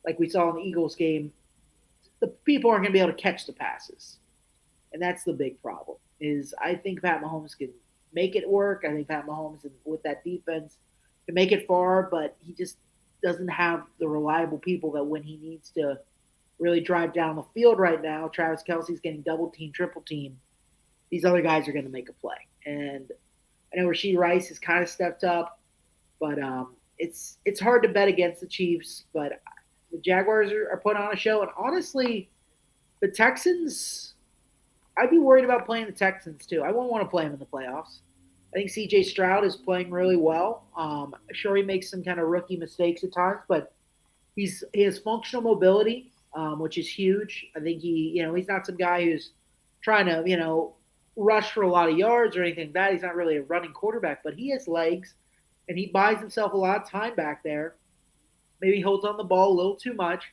like we saw in the Eagles game, the people aren't going to be able to catch the passes, and that's the big problem. Is I think Pat Mahomes can make it work. I think Pat Mahomes with that defense can make it far, but he just doesn't have the reliable people that when he needs to really drive down the field right now. Travis Kelsey's getting double team, triple team. These other guys are going to make a play, and I know Rasheed Rice has kind of stepped up, but it's hard to bet against the Chiefs. But the Jaguars are putting on a show, and honestly, the Texans. I'd be worried about playing the Texans too. I won't want to play them in the playoffs. I think C.J. Stroud is playing really well. Sure, he makes some kind of rookie mistakes at times, but he has functional mobility, which is huge. I think he's not some guy who's trying to rush for a lot of yards or anything like that. He's not really a running quarterback, but he has legs, and he buys himself a lot of time back there. Maybe he holds on the ball a little too much.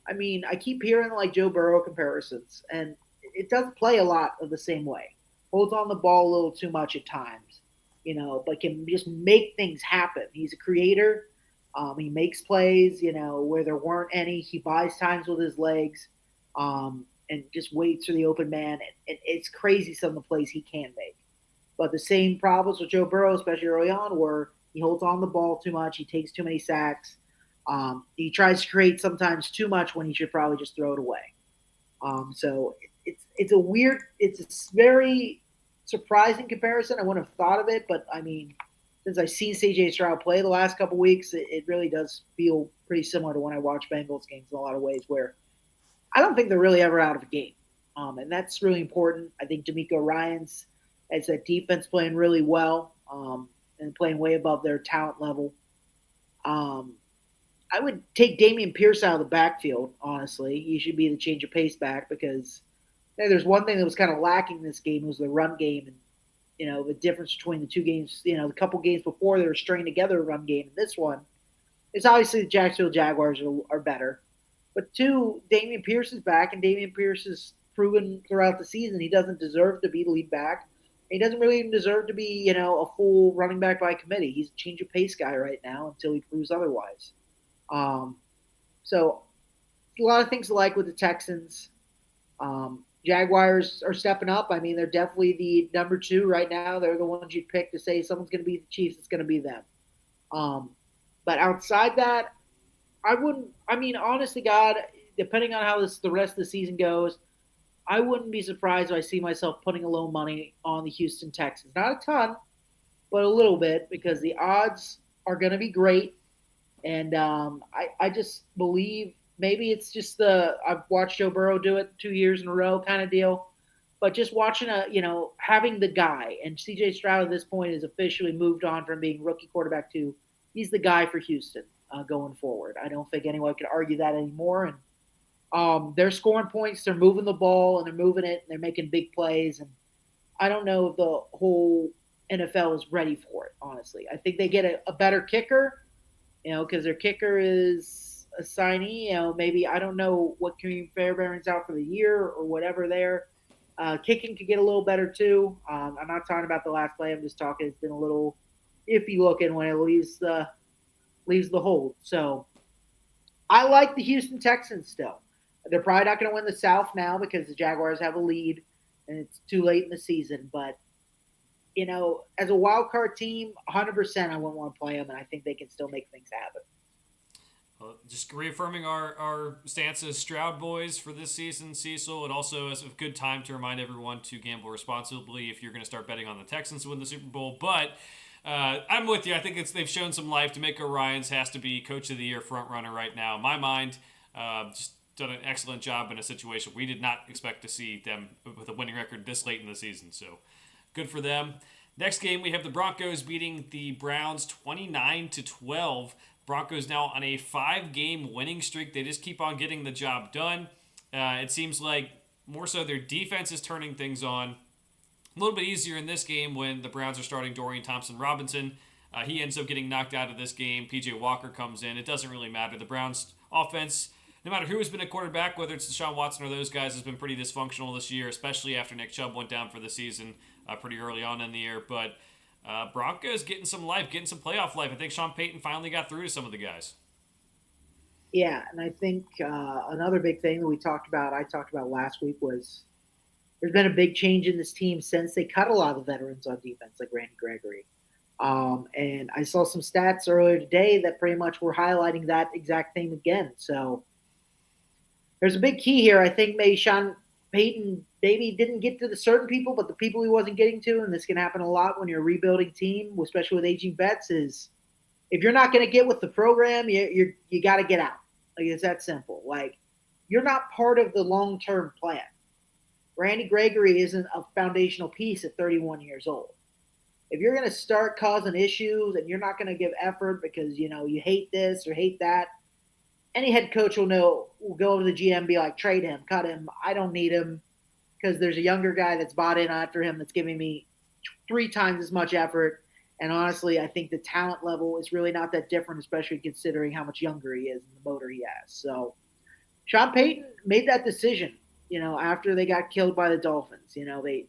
I mean, I keep hearing like Joe Burrow comparisons, and it doesn't play a lot of the same way. Holds on the ball a little too much at times, but can just make things happen. He's a creator. He makes plays, where there weren't any. He buys times with his legs and just waits for the open man. And it's crazy some of the plays he can make. But the same problems with Joe Burrow, especially early on, where he holds on the ball too much. He takes too many sacks. He tries to create sometimes too much when he should probably just throw it away. So it's a very surprising comparison. I wouldn't have thought of it, but I mean, since I've seen CJ Stroud play the last couple weeks, it really does feel pretty similar to when I watch Bengals games in a lot of ways, where I don't think they're really ever out of a game, and that's really important. I think D'Amico Ryans has that defense playing really well and playing way above their talent level. Um, I would take Damian Pierce out of the backfield. Honestly, he should be the change of pace back because there's one thing that was kind of lacking in this game was the run game, and the difference between the two games. The couple games before they were stringing together a run game, and this one, it's obviously the Jacksonville Jaguars are better. But two, Damian Pierce is back, and Damian Pierce has proven throughout the season he doesn't deserve to be the lead back. He doesn't really even deserve to be, a full running back by committee. He's a change of pace guy right now until he proves otherwise. Um, so a lot of things to like with the Texans. Jaguars are stepping up. I mean, they're definitely the number 2 right now. They're the ones you'd pick to say someone's going to be the Chiefs. It's going to be them. Um, but outside that, I wouldn't. I mean, honestly, God, depending on how the rest of the season goes, I wouldn't be surprised if I see myself putting a little money on the Houston Texans. Not a ton, but a little bit because the odds are going to be great. And I just believe maybe it's just I've watched Joe Burrow do it 2 years in a row kind of deal. But just watching having the guy, and CJ Stroud at this point has officially moved on from being rookie quarterback to he's the guy for Houston going forward. I don't think anyone could argue that anymore. And they're scoring points, they're moving the ball, and they're moving it, and they're making big plays. And I don't know if the whole NFL is ready for it. Honestly, I think they get a better kicker, because their kicker is a signee. Maybe I don't know what Kareem Fairbairn's out for the year or whatever there. Kicking could get a little better too. I'm not talking about the last play. I'm just talking. It's been a little iffy looking when it leaves the hold. So I like the Houston Texans still. They're probably not going to win the South now because the Jaguars have a lead and it's too late in the season. But as a wild card team, 100%, I wouldn't want to play them, and I think they can still make things happen. Just reaffirming our stance as Stroud boys for this season, Cecil. It also is a good time to remind everyone to gamble responsibly if you're going to start betting on the Texans to win the Super Bowl. But I'm with you. I think they've shown some life. D'Amico Ryans has to be Coach of the Year front runner right now. In my mind, just done an excellent job in a situation we did not expect to see them with a winning record this late in the season. So good for them. Next game, we have the Broncos beating the Browns 29-12. Broncos now on a 5-game winning streak. They just keep on getting the job done. It seems like more so their defense is turning things on. A little bit easier in this game when the Browns are starting Dorian Thompson-Robinson. He ends up getting knocked out of this game. P.J. Walker comes in. It doesn't really matter. The Browns' offense, no matter who has been a quarterback, whether it's Deshaun Watson or those guys, has been pretty dysfunctional this year, especially after Nick Chubb went down for the season pretty early on in the year. But Broncos getting some life, getting some playoff life. I think Sean Payton finally got through to some of the guys. Yeah, and I think another big thing that I talked about last week was there's been a big change in this team since they cut a lot of the veterans on defense, like Randy Gregory. And I saw some stats earlier today that pretty much were highlighting that exact thing again. So there's a big key here. I think maybe Sean Payton maybe didn't get to the certain people, but the people he wasn't getting to, and this can happen a lot when you're a rebuilding team, especially with aging vets, is if you're not going to get with the program, you got to get out. Like, it's that simple. Like, you're not part of the long-term plan. Randy Gregory isn't a foundational piece at 31 years old. If you're going to start causing issues and you're not going to give effort because you hate this or hate that, any head coach will go to the GM and be like, trade him, cut him. I don't need him because there's a younger guy that's bought in after him that's giving me 3 times as much effort. And honestly, I think the talent level is really not that different, especially considering how much younger he is and the motor he has. So Sean Payton made that decision, after they got killed by the Dolphins. They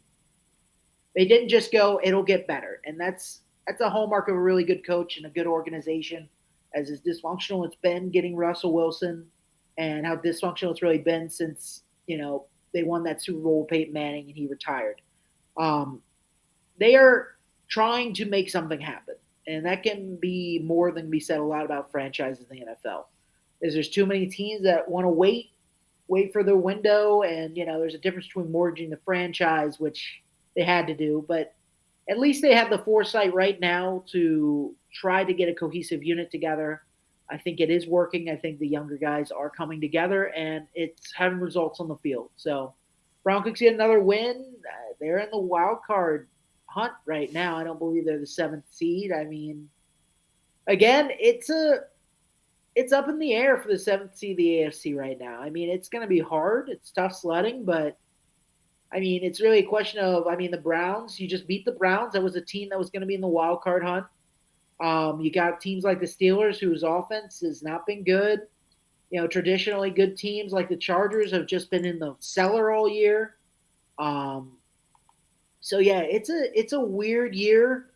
didn't just go, it'll get better. And that's a hallmark of a really good coach and a good organization. As dysfunctional it's been getting Russell Wilson and how dysfunctional it's really been since, they won that Super Bowl with Peyton Manning and he retired. They are trying to make something happen. And that can be more than be said a lot about franchises in the NFL. There's too many teams that want to wait for their window. And, there's a difference between mortgaging the franchise, which they had to do. But at least they have the foresight right now to try to get a cohesive unit together. I think it is working. I think the younger guys are coming together, and it's having results on the field. So Broncos get another win. They're in the wild card hunt right now. I don't believe they're the 7th seed. I mean, again, it's up in the air for the 7th seed of the AFC right now. I mean, it's going to be hard. It's tough sledding, but I mean, it's really a question of, the Browns, you just beat the Browns. That was a team that was going to be in the wild card hunt. You got teams like the Steelers, whose offense has not been good. Traditionally good teams like the Chargers have just been in the cellar all year. So yeah, it's a weird year.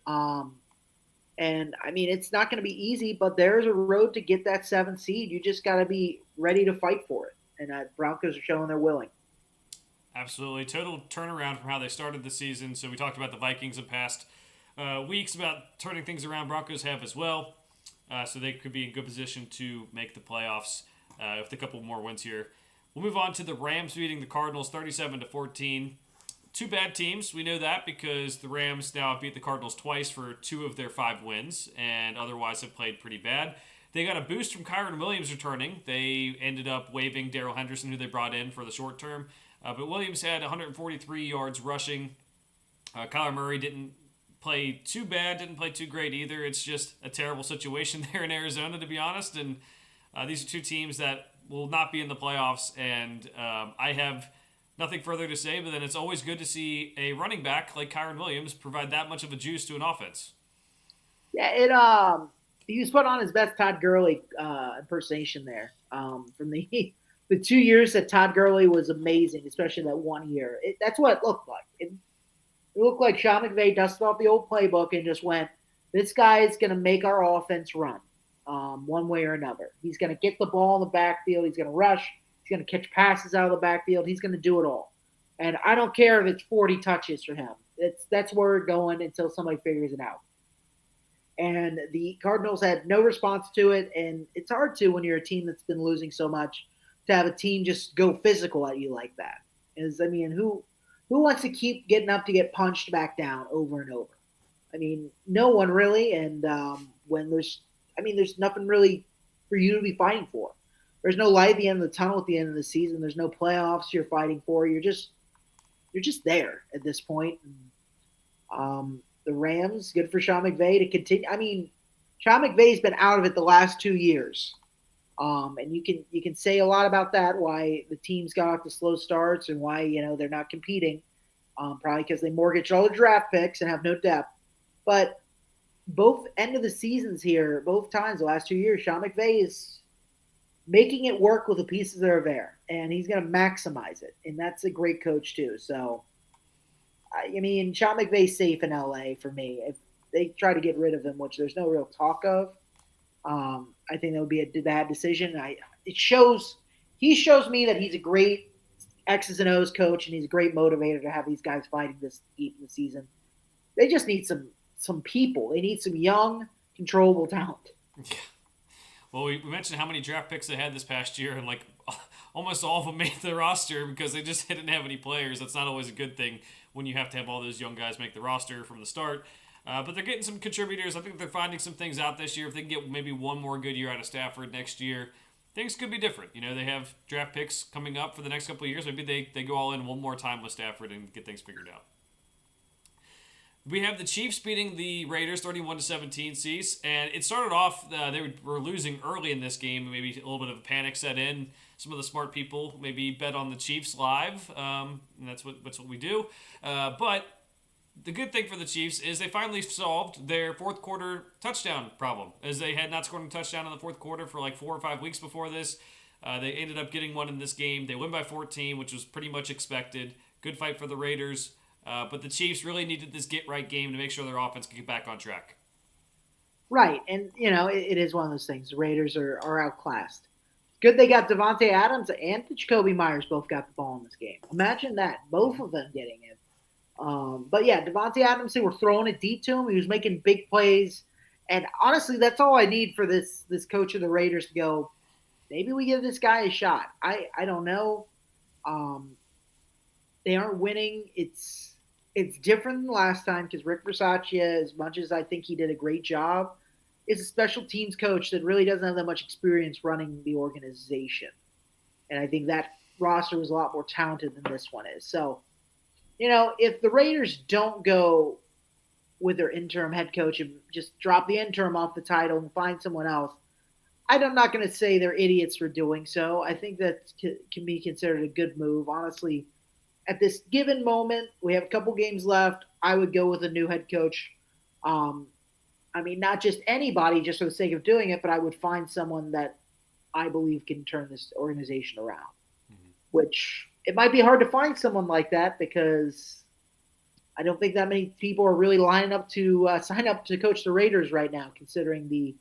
And it's not going to be easy, but there's a road to get that 7th seed. You just got to be ready to fight for it. And Broncos are showing they're willing. Absolutely. Total turnaround from how they started the season. So we talked about the Vikings in past weeks about turning things around. Broncos have as well. So they could be in good position to make the playoffs with a couple more wins here. We'll move on to the Rams beating the Cardinals 37-14. 2 bad teams. We know that because the Rams now beat the Cardinals twice for 2 of their 5 wins and otherwise have played pretty bad. They got a boost from Kyron Williams returning. They ended up waiving Darrell Henderson, who they brought in for the short term. But Williams had 143 yards rushing. Kyler Murray didn't play too bad, didn't play too great either. It's just a terrible situation there in Arizona, to be honest. And these are two teams that will not be in the playoffs. And I have nothing further to say, but then it's always good to see a running back like Kyron Williams provide that much of a juice to an offense. Yeah, he was put on his best Todd Gurley impersonation there. From the the 2 years that Todd Gurley was amazing, especially that 1 year. That's what it looked like. It looked like Sean McVay dusted off the old playbook and just went, "This guy is going to make our offense run, one way or another. He's going to get the ball in the backfield. He's going to rush. He's going to catch passes out of the backfield. He's going to do it all. And I don't care if it's 40 touches for him. That's where we're going until somebody figures it out." And the Cardinals had no response to it, and it's hard to when you're a team that's been losing so much to have a team just go physical at you like that. Who wants to keep getting up to get punched back down over and over? I mean, no one really. And there's nothing really for you to be fighting for. There's no light at the end of the tunnel at the end of the season. There's no playoffs you're fighting for. You're just there at this point. The Rams, good for Sean McVay to continue. I mean, Sean McVay's been out of it the last 2 years. And you can say a lot about that, why the teams got off the slow starts and why, they're not competing. Probably because they mortgaged all the draft picks and have no depth. But both end of the seasons here, both times the last 2 years, Sean McVay is making it work with the pieces that are there. And he's going to maximize it. And that's a great coach too. So, I mean, Sean McVay's safe in LA for me. If they try to get rid of him, which there's no real talk of, I think that would be a bad decision. He shows me that he's a great X's and O's coach, and he's a great motivator to have these guys fighting this deep in the season. They just need some people. They need some young, controllable talent. Yeah. Well, we mentioned how many draft picks they had this past year, and like almost all of them made the roster because they just didn't have any players. That's not always a good thing when you have to have all those young guys make the roster from the start. But they're getting some contributors. I think they're finding some things out this year. If they can get maybe one more good year out of Stafford next year, things could be different. They have draft picks coming up for the next couple of years. Maybe they go all in one more time with Stafford and get things figured out. We have the Chiefs beating the Raiders 31-17, Cease. And it started off, they were losing early in this game. Maybe a little bit of a panic set in. Some of the smart people maybe bet on the Chiefs live. And that's what we do. But the good thing for the Chiefs is they finally solved their fourth quarter touchdown problem, as they had not scored a touchdown in the fourth quarter for like 4 or 5 weeks before this. They ended up getting one in this game. They win by 14, which was pretty much expected. Good fight for the Raiders. But the Chiefs really needed this get-right game to make sure their offense could get back on track. Right, and, it is one of those things. The Raiders are outclassed. Good they got Devontae Adams and Jacoby Myers both got the ball in this game. Imagine that, both of them getting it. But yeah, Devontae Adams, they were throwing it deep to him. He was making big plays. And honestly, that's all I need for this coach of the Raiders to go, maybe we give this guy a shot. I don't know. They aren't winning. It's different than last time because Rick Versace, as much as I think he did a great job, is a special teams coach that really doesn't have that much experience running the organization. And I think that roster was a lot more talented than this one is. So, if the Raiders don't go with their interim head coach and just drop the interim off the title and find someone else, I'm not going to say they're idiots for doing so. I think that can be considered a good move. Honestly, at this given moment, we have a couple games left. I would go with a new head coach. Not just anybody just for the sake of doing it, but I would find someone that I believe can turn this organization around, which it might be hard to find someone like that because I don't think that many people are really lining up to sign up to coach the Raiders right now, considering the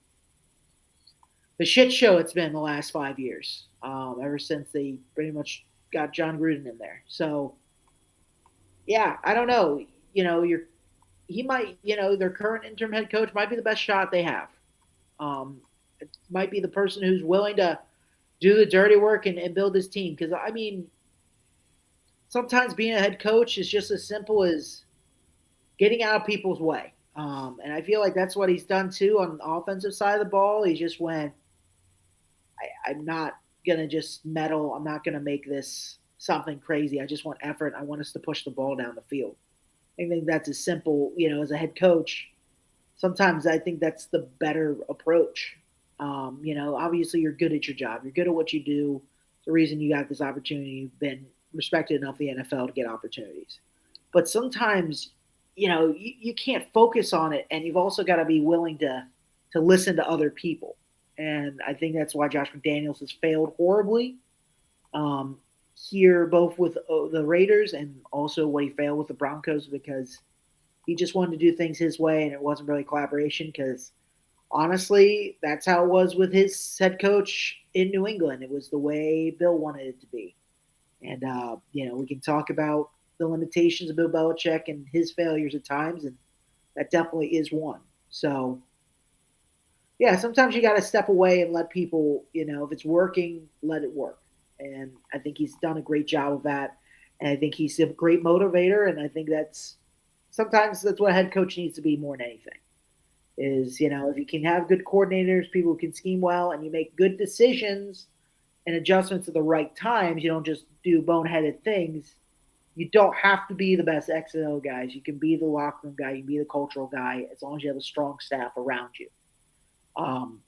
shit show it's been the last 5 years, ever since they pretty much got John Gruden in there. So, yeah, I don't know. Their current interim head coach might be the best shot they have. It might be the person who's willing to do the dirty work and build this team. Because, sometimes being a head coach is just as simple as getting out of people's way. And I feel like that's what he's done too on the offensive side of the ball. He just went, I'm not going to just meddle. I'm not going to make this something crazy. I just want effort. I want us to push the ball down the field. I think that's as simple, as a head coach. Sometimes I think that's the better approach. Obviously you're good at your job. You're good at what you do. It's the reason you got this opportunity. You've been respected enough in the NFL to get opportunities. But sometimes, you can't focus on it, and you've also got to be willing to listen to other people. And I think that's why Josh McDaniels has failed horribly um, here, both with the Raiders and also what he failed with the Broncos because he just wanted to do things his way, and it wasn't really collaboration. Because honestly, that's how it was with his head coach in New England. It was the way Bill wanted it to be. And, we can talk about the limitations of Bill Belichick and his failures at times, and that definitely is one. So, yeah, sometimes you got to step away and let people, if it's working, let it work. And I think he's done a great job of that. And I think he's a great motivator. And I think sometimes that's what a head coach needs to be more than anything. Is, if you can have good coordinators, people who can scheme well, and you make good decisions and adjustments at the right times, you don't just do boneheaded things. You don't have to be the best X and O guys. You can be the locker room guy. You can be the cultural guy as long as you have a strong staff around you. Um,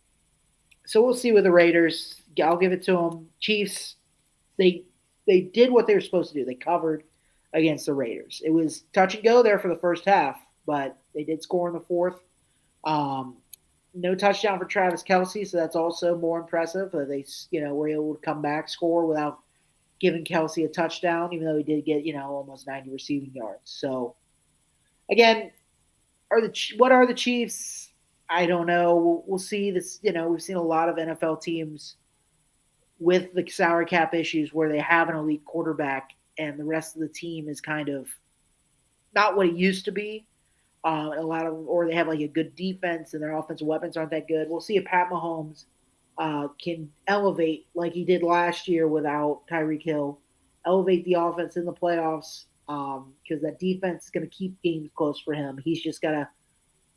so we'll see with the Raiders. I'll give it to them. Chiefs, they they did what they were supposed to do. They covered against the Raiders. It was touch and go there for the first half, but they did score in the fourth. Um, no touchdown for Travis Kelsey, so that's also more impressive. They were able to come back, score without giving Kelsey a touchdown, even though he did get almost 90 receiving yards. So again, what are the Chiefs? I don't know. We'll see this. We've seen a lot of NFL teams with the salary cap issues where they have an elite quarterback and the rest of the team is kind of not what it used to be. A lot of, or they have like a good defense and their offensive weapons aren't that good. We'll see if Pat Mahomes can elevate like he did last year without Tyreek Hill, elevate the offense in the playoffs because that defense is going to keep games close for him. He's just got to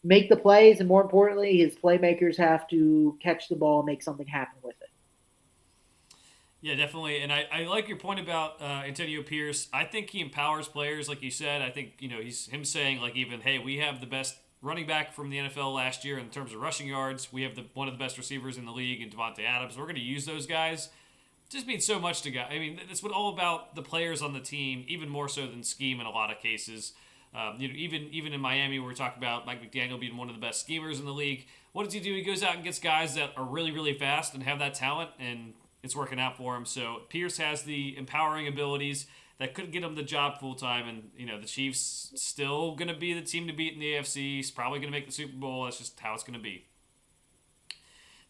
make the plays, and more importantly, his playmakers have to catch the ball and make something happen with it. Yeah, definitely. And I like your point about Antonio Pierce. I think he empowers players, like you said. I think, he's him saying, like, even, hey, we have the best running back from the NFL last year in terms of rushing yards. We have one of the best receivers in the league in Devontae Adams. We're going to use those guys. It just means so much to guys. I mean, it's what all about the players on the team, even more so than scheme in a lot of cases. Even in Miami, where we're talking about Mike McDaniel being one of the best schemers in the league. What does he do? He goes out and gets guys that are really, really fast and have that talent, and it's working out for him. So Pierce has the empowering abilities that could get him the job full time, and the Chiefs still going to be the team to beat in the AFC. He's probably going to make the Super Bowl. That's just how it's going to be.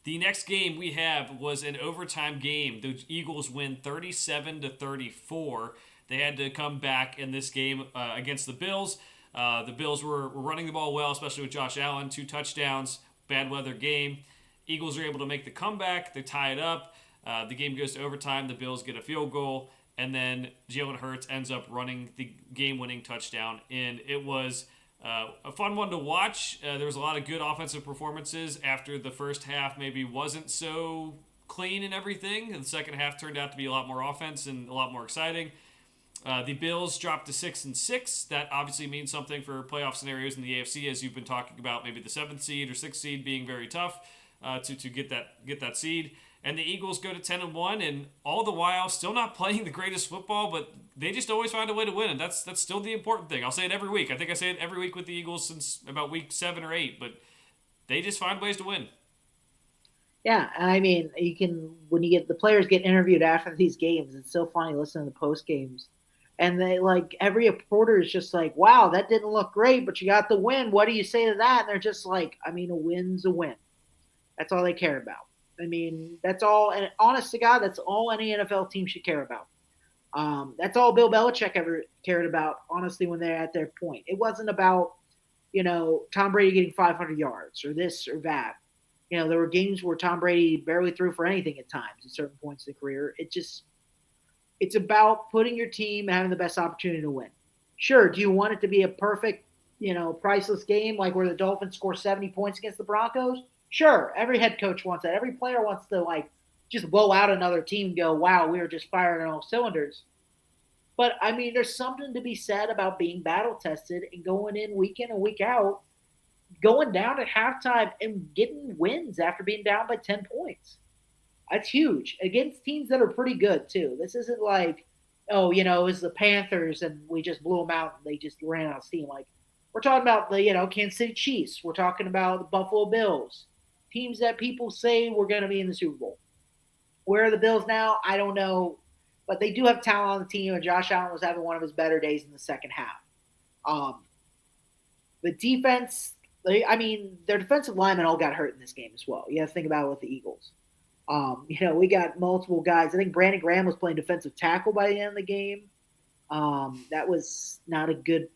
The next game we have was an overtime game. The Eagles win 37-34. They had to come back in this game against the Bills. The Bills were running the ball well, especially with Josh Allen, 2 touchdowns, bad weather game. Eagles are able to make the comeback. They tie it up. The game goes to overtime. The Bills get a field goal, and then Jalen Hurts ends up running the game-winning touchdown. And it was a fun one to watch. There was a lot of good offensive performances after the first half maybe wasn't so clean and everything. The second half turned out to be a lot more offense and a lot more exciting. The Bills dropped to 6-6. That obviously means something for playoff scenarios in the AFC, as you've been talking about. Maybe the 7th seed or 6th seed being very tough to get that seed. And the Eagles go to 10-1, and all the while still not playing the greatest football, but they just always find a way to win, and that's still the important thing. I'll say it every week. I think I say it every week with the Eagles since about week 7 or 8, but they just find ways to win. Yeah, I mean, when you get the players get interviewed after these games, it's so funny listening to the post games. And they like every reporter is just like, wow, that didn't look great, but you got the win. What do you say to that? And they're just like, I mean, a win's a win. That's all they care about. I mean, that's all. And honest to God, that's all any NFL team should care about. That's all Bill Belichick ever cared about, honestly, when they're at their point. It wasn't about, Tom Brady getting 500 yards or this or that. There were games where Tom Brady barely threw for anything at times at certain points in the career. It's about putting your team having the best opportunity to win. Sure, do you want it to be a perfect, priceless game like where the Dolphins score 70 points against the Broncos. Sure, every head coach wants that. Every player wants to like just blow out another team and go, wow, we were just firing on all cylinders. But I mean, there's something to be said about being battle tested and going in week and week out, going down at halftime and getting wins after being down by 10 points. That's huge against teams that are pretty good too. This isn't like, oh, it was the Panthers and we just blew them out and they just ran out of steam. Like we're talking about the Kansas City Chiefs. We're talking about the Buffalo Bills, teams that people say were going to be in the Super Bowl. Where are the Bills now? I don't know, but they do have talent on the team, and Josh Allen was having one of his better days in the second half. Um, the defense, their defensive linemen all got hurt in this game as well. You have to think about it with the Eagles. We got multiple guys. I think Brandon Graham was playing defensive tackle by the end of the game. That was not a good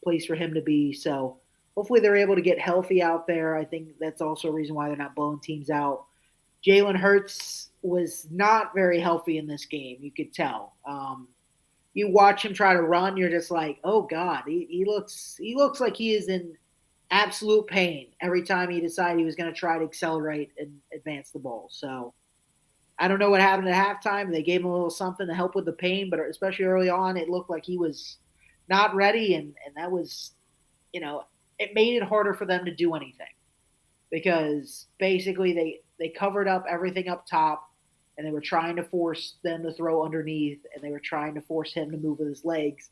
place for him to be. So hopefully they're able to get healthy out there. I think that's also a reason why they're not blowing teams out. Jalen Hurts was not very healthy in this game. You could tell. You watch him try to run, you're just like, oh God, he looks like he is in absolute pain every time he decided he was going to try to accelerate and advance the ball. So I don't know what happened at halftime. They gave him a little something to help with the pain, but especially early on, it looked like he was not ready, and that was, it made it harder for them to do anything because basically they covered up everything up top, and they were trying to force them to throw underneath, and they were trying to force him to move with his legs,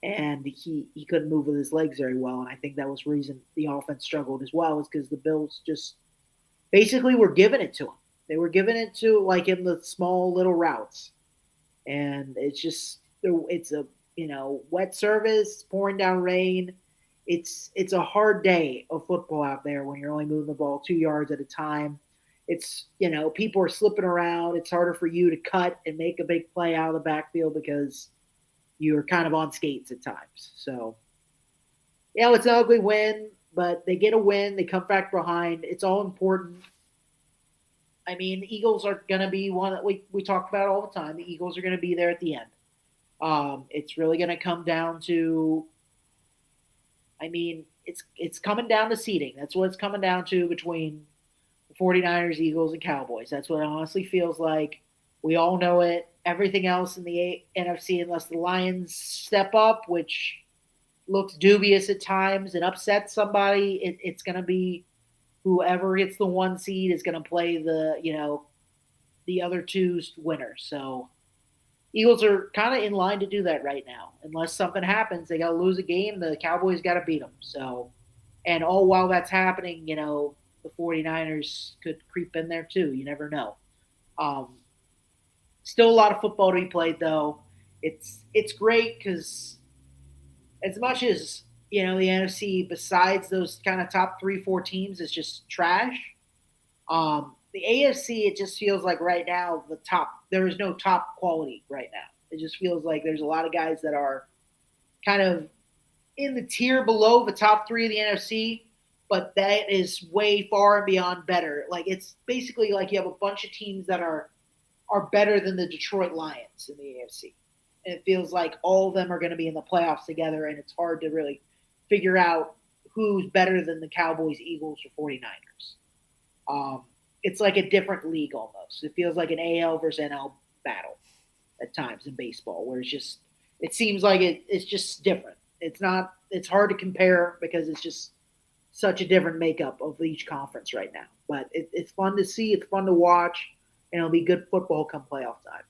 and he couldn't move with his legs very well, and I think that was the reason the offense struggled as well, is because the Bills just basically were giving it to him. They were giving it to like in the small little routes, and it's a wet service, pouring down rain. It's a hard day of football out there when you're only moving the ball 2 yards at a time. It's people are slipping around. It's harder for you to cut and make a big play out of the backfield because you're kind of on skates at times. So it's an ugly win, but they get a win. They come back behind. It's all important. I mean, the Eagles are going to be one that we talk about all the time. The Eagles are going to be there at the end. It's really going to come down to, it's coming down to seeding. That's what it's coming down to between the 49ers, Eagles, and Cowboys. That's what it honestly feels like. We all know it. Everything else in the NFC, unless the Lions step up, which looks dubious at times and upsets somebody, it's going to be whoever gets the 1 seed is going to play the other two's winner. So Eagles are kind of in line to do that right now. Unless something happens, they got to lose a game. The Cowboys got to beat them. So, and all while that's happening, the 49ers could creep in there too. You never know. Still a lot of football to be played, though. It's great because as much as the NFC, besides those kind of top 3-4 teams, is just trash. The AFC, it just feels like right now there is no top quality right now. It just feels like there's a lot of guys that are kind of in the tier below the top 3 of the NFC, but that is way far and beyond better. Like it's basically like you have a bunch of teams that are better than the Detroit Lions in the AFC. And it feels like all of them are going to be in the playoffs together, and it's hard to really figure out who's better than the Cowboys, Eagles, or 49ers. It's like a different league almost. It feels like an AL versus NL battle at times in baseball, where it seems like it's just different. It's hard to compare because it's just such a different makeup of each conference right now. But it's fun to see. It's fun to watch. And it'll be good football come playoff time.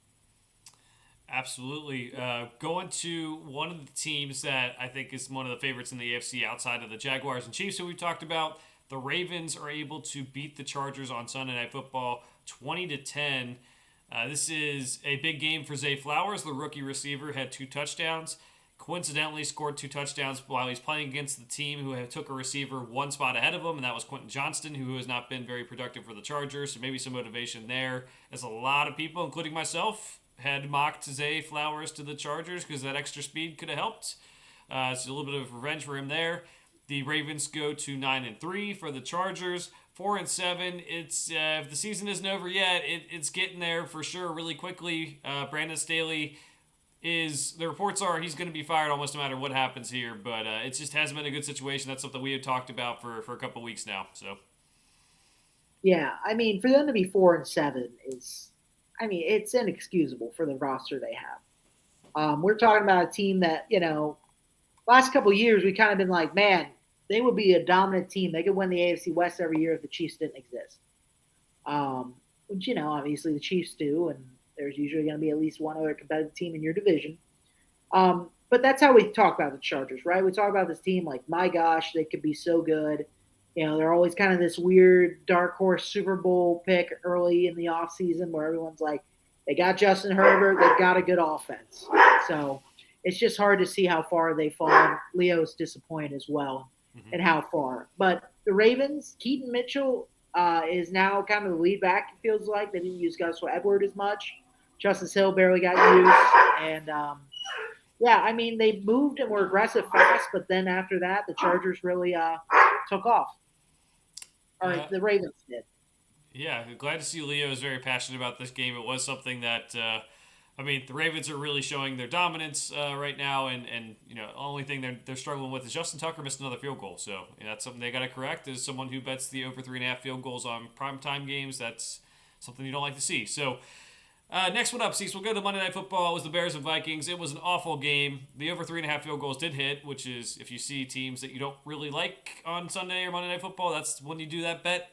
Absolutely. Going to one of the teams that I think is one of the favorites in the AFC outside of the Jaguars and Chiefs who we've talked about, the Ravens are able to beat the Chargers on Sunday Night Football 20-10. This is a big game for Zay Flowers. The rookie receiver had 2 touchdowns. Coincidentally scored 2 touchdowns while he's playing against the team who took a receiver 1 spot ahead of him, and that was Quentin Johnston, who has not been very productive for the Chargers, so maybe some motivation there. As a lot of people, including myself, had mocked Zay Flowers to the Chargers because that extra speed could have helped. It's a little bit of revenge for him there. The Ravens go to 9-3 for the Chargers. 4-7. It's if the season isn't over yet, it's getting there for sure really quickly. Brandon Staley is the reports are he's going to be fired almost no matter what happens here, but it just hasn't been a good situation. That's something we have talked about for a couple weeks now. So Yeah, I mean, for them to be 4-7 is, I mean, it's inexcusable for the roster they have. We're talking about a team that last couple of years we kind of been like, man, they would be a dominant team. They could win the AFC West every year if the Chiefs didn't exist. Which obviously the Chiefs do, and there's usually going to be at least one other competitive team in your division. But that's how we talk about the Chargers, right? We talk about this team like, my gosh, they could be so good. They're always kind of this weird dark horse Super Bowl pick early in the offseason where everyone's like, they got Justin Herbert, they've got a good offense. So it's just hard to see how far they've fallen. Leo's disappointed as well and how far. But the Ravens, Keaton Mitchell is now kind of the lead back, it feels like. They didn't use Gus Edward as much. Justice Hill barely got used. And yeah, I mean, they moved and were aggressive fast, but then after that, the Chargers really took off. Or the Ravens did. yeah, glad to see Leo is very passionate about this game. It was something that. I mean, the Ravens are really showing their dominance right now, and the only thing they're struggling with is Justin Tucker missed another field goal. So that's something they got to correct. As someone who bets the over 3.5 field goals on primetime games, that's something you don't like to see. So next one up, Cecil, we'll go to Monday Night Football. It was the Bears and Vikings. It was an awful game. The over 3.5 field goals did hit, which is if you see teams that you don't really like on Sunday or Monday Night Football, that's when you do that bet.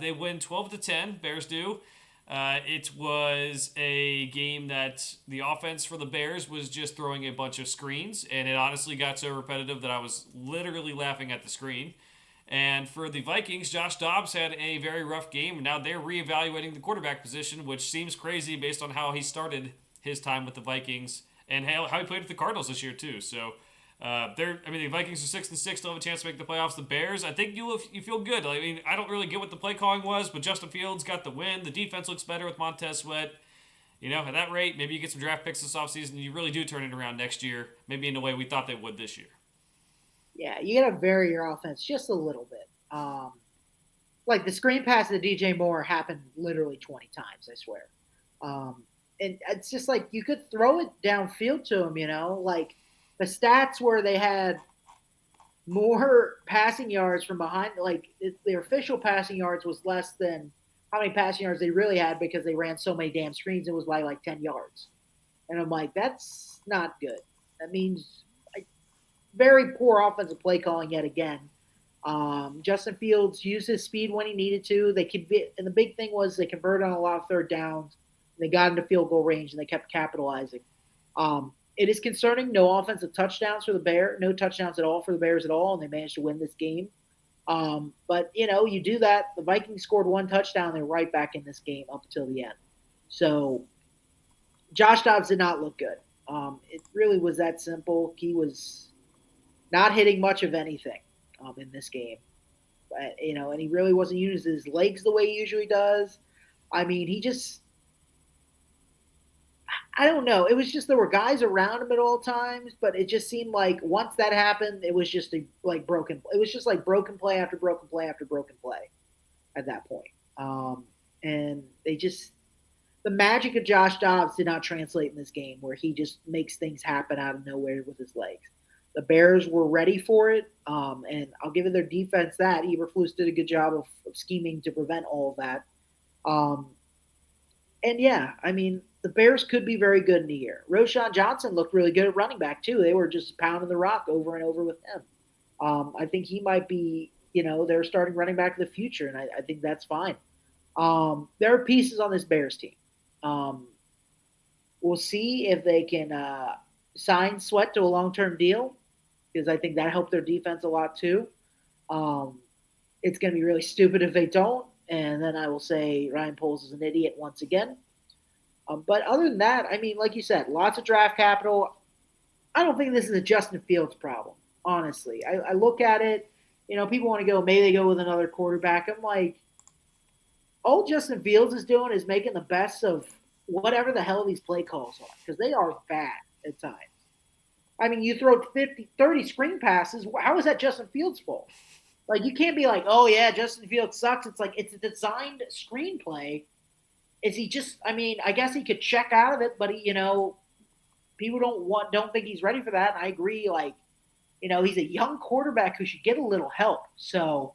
They win 12-10. Bears do. It was a game that the offense for the Bears was just throwing a bunch of screens, and it honestly got so repetitive that I was literally laughing at the screen. And for the Vikings, Josh Dobbs had a very rough game, and now they're reevaluating the quarterback position, which seems crazy based on how he started his time with the Vikings and how he played with the Cardinals this year too. So the Vikings are 6-6, still have a chance to make the playoffs. The Bears, I think you feel good. I mean, I don't really get what the play calling was, but Justin Fields got the win. The defense looks better with Montez Sweat. At that rate, maybe you get some draft picks this offseason and you really do turn it around next year, maybe in the way we thought they would this year. Yeah, you got to vary your offense just a little bit. Like the screen pass to DJ Moore happened literally 20 times, I swear. And it's just like you could throw it downfield to him, like the stats where they had more passing yards from behind, like their official passing yards was less than how many passing yards they really had because they ran so many damn screens. It was by like 10 yards. And I'm like, that's not good. That means like, very poor offensive play calling yet again. Justin Fields used his speed when he needed to. And the big thing was they converted on a lot of third downs. They got into field goal range and they kept capitalizing. It is concerning. No offensive touchdowns for the Bears. No touchdowns at all for the Bears at all, and they managed to win this game. But you do that. The Vikings scored one touchdown. They're right back in this game up until the end. So Josh Dobbs did not look good. It really was that simple. He was not hitting much of anything in this game. And he really wasn't using his legs the way he usually does. I mean, I don't know. It was just there were guys around him at all times, but it just seemed like once that happened, it was just broken. It was just like broken play after broken play after broken play at that point. And the magic of Josh Dobbs did not translate in this game where he just makes things happen out of nowhere with his legs. The Bears were ready for it, and I'll give it their defense that. Eberflus did a good job of scheming to prevent all of that. And yeah, I mean, the Bears could be very good in the year. Roshan Johnson looked really good at running back, too. They were just pounding the rock over and over with him. I think he might be, their starting running back of the future, and I think that's fine. There are pieces on this Bears team. We'll see if they can sign Sweat to a long-term deal because I think that helped their defense a lot, too. It's going to be really stupid if they don't. And then I will say Ryan Poles is an idiot once again. But other than that, I mean, like you said, lots of draft capital. I don't think this is a Justin Fields problem, honestly. I look at it, people want to go, maybe they go with another quarterback. I'm like, all Justin Fields is doing is making the best of whatever the hell these play calls are because they are bad at times. I mean, you throw 30 screen passes. How is that Justin Fields' fault? Like, you can't be like, oh, yeah, Justin Fields sucks. It's like it's a designed screenplay. Is he just – I mean, I guess he could check out of it, but, people don't think he's ready for that. And I agree. Like, he's a young quarterback who should get a little help. So,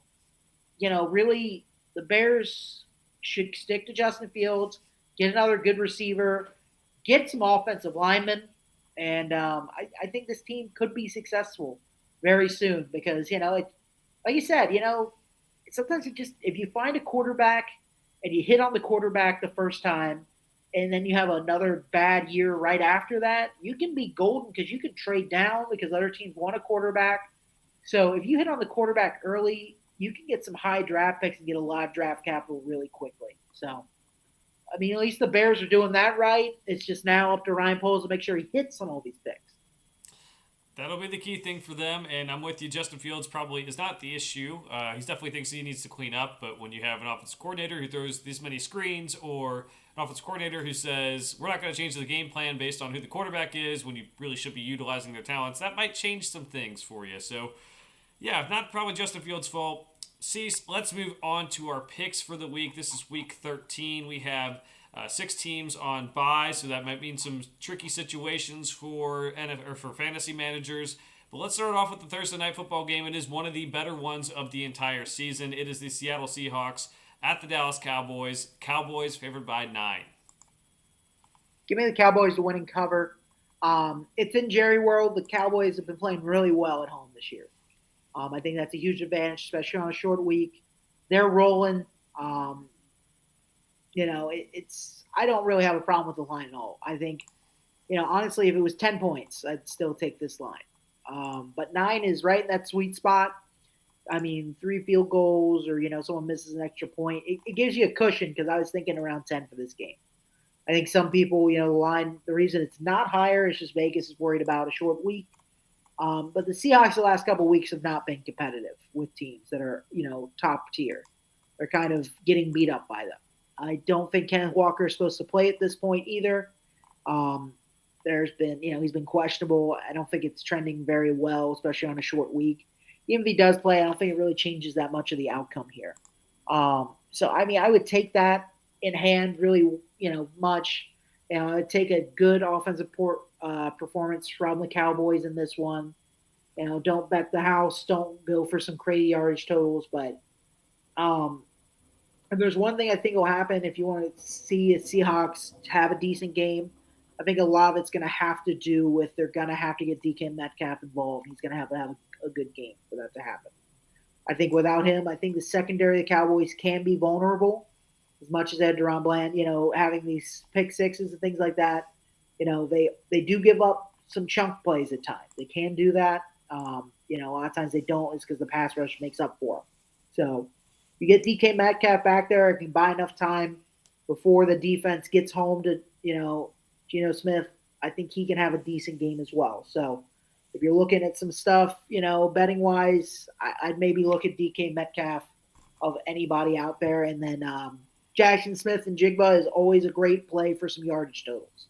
really, the Bears should stick to Justin Fields, get another good receiver, get some offensive linemen, and I think this team could be successful very soon because like you said, sometimes if you find a quarterback and you hit on the quarterback the first time, and then you have another bad year right after that, you can be golden because you can trade down because other teams want a quarterback. So if you hit on the quarterback early, you can get some high draft picks and get a lot of draft capital really quickly. So I mean, at least the Bears are doing that right. It's just now up to Ryan Poles to make sure he hits on all these picks. That'll be the key thing for them, and I'm with you. Justin Fields probably is not the issue. He definitely thinks he needs to clean up, but when you have an offensive coordinator who throws this many screens, or an offensive coordinator who says we're not going to change the game plan based on who the quarterback is, when you really should be utilizing their talents, that might change some things for you. So, yeah, not probably Justin Fields' fault. Cease, let's move on to our picks for the week. This is week 13. We have 6 teams on bye, so that might mean some tricky situations for for fantasy managers. But let's start off with the Thursday night football game. It is one of the better ones of the entire season. It is the Seattle Seahawks at the Dallas Cowboys. Cowboys favored by 9. Give me the Cowboys to win and cover. It's in Jerry World. The Cowboys have been playing really well at home this year. I think that's a huge advantage, especially on a short week. They're rolling. It's I don't really have a problem with the line at all. I think, honestly, if it was 10 points, I'd still take this line. But 9 is right in that sweet spot. I mean, 3 field goals or, someone misses an extra point. It gives you a cushion because I was thinking around 10 for this game. I think some people, the reason it's not higher is just Vegas is worried about a short week. But the Seahawks the last couple of weeks have not been competitive with teams that are, top tier. They're kind of getting beat up by them. I don't think Kenneth Walker is supposed to play at this point either. There's been, he's been questionable. I don't think it's trending very well, especially on a short week. Even if he does play, I don't think it really changes that much of the outcome here. So, I mean, I would take that in hand really, much. I would take a good offensive performance from the Cowboys in this one. Don't bet the house. Don't go for some crazy yardage totals. But if there's one thing I think will happen if you want to see a Seahawks have a decent game, I think a lot of it's going to have to do with they're going to have to get DK Metcalf involved. He's going to have a good game for that to happen. I think without him, I think the secondary of the Cowboys can be vulnerable as much as they had Deron Bland, having these pick sixes and things like that. They do give up some chunk plays at times. They can do that. A lot of times they don't. It's because the pass rush makes up for them. So you get DK Metcalf back there, if you buy enough time before the defense gets home to, Geno Smith, I think he can have a decent game as well. So if you're looking at some stuff, betting wise, I'd maybe look at DK Metcalf of anybody out there. And then Jackson Smith and Jigba is always a great play for some yardage totals.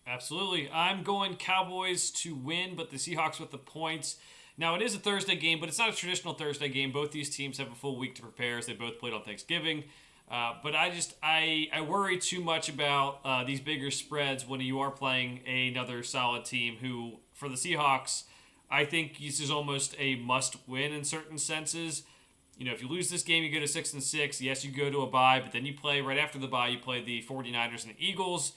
Absolutely. I'm going Cowboys to win, but the Seahawks with the points. Now, it is a Thursday game, but it's not a traditional Thursday game. Both these teams have a full week to prepare as they both played on Thanksgiving. But I worry too much about these bigger spreads when you are playing another solid team who, for the Seahawks, I think this is almost a must-win in certain senses. If you lose this game, you go to 6-6. Yes, you go to a bye, but then you play right after the bye, you play the 49ers and the Eagles.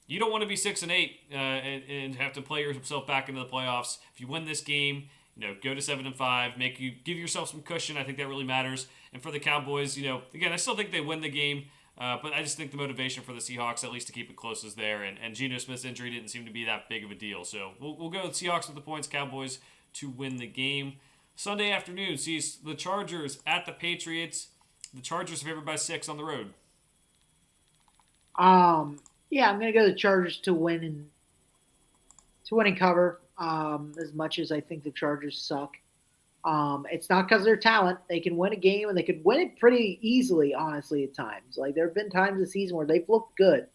You don't want to be 6-8 and have to play yourself back into the playoffs. If you win this game, go to 7-5, give yourself some cushion. I think that really matters. And for the Cowboys, again, I still think they win the game, but I just think the motivation for the Seahawks, at least to keep it close, is there. And Geno Smith's injury didn't seem to be that big of a deal. So we'll go with Seahawks with the points, Cowboys to win the game. Sunday afternoon sees the Chargers at the Patriots. The Chargers are favored by 6 on the road. Yeah, I'm going to go the Chargers to win and cover. As much as I think the Chargers suck, it's not because of their talent. They can win a game and they could win it pretty easily. Honestly, at times, like there have been times this season where they've looked good.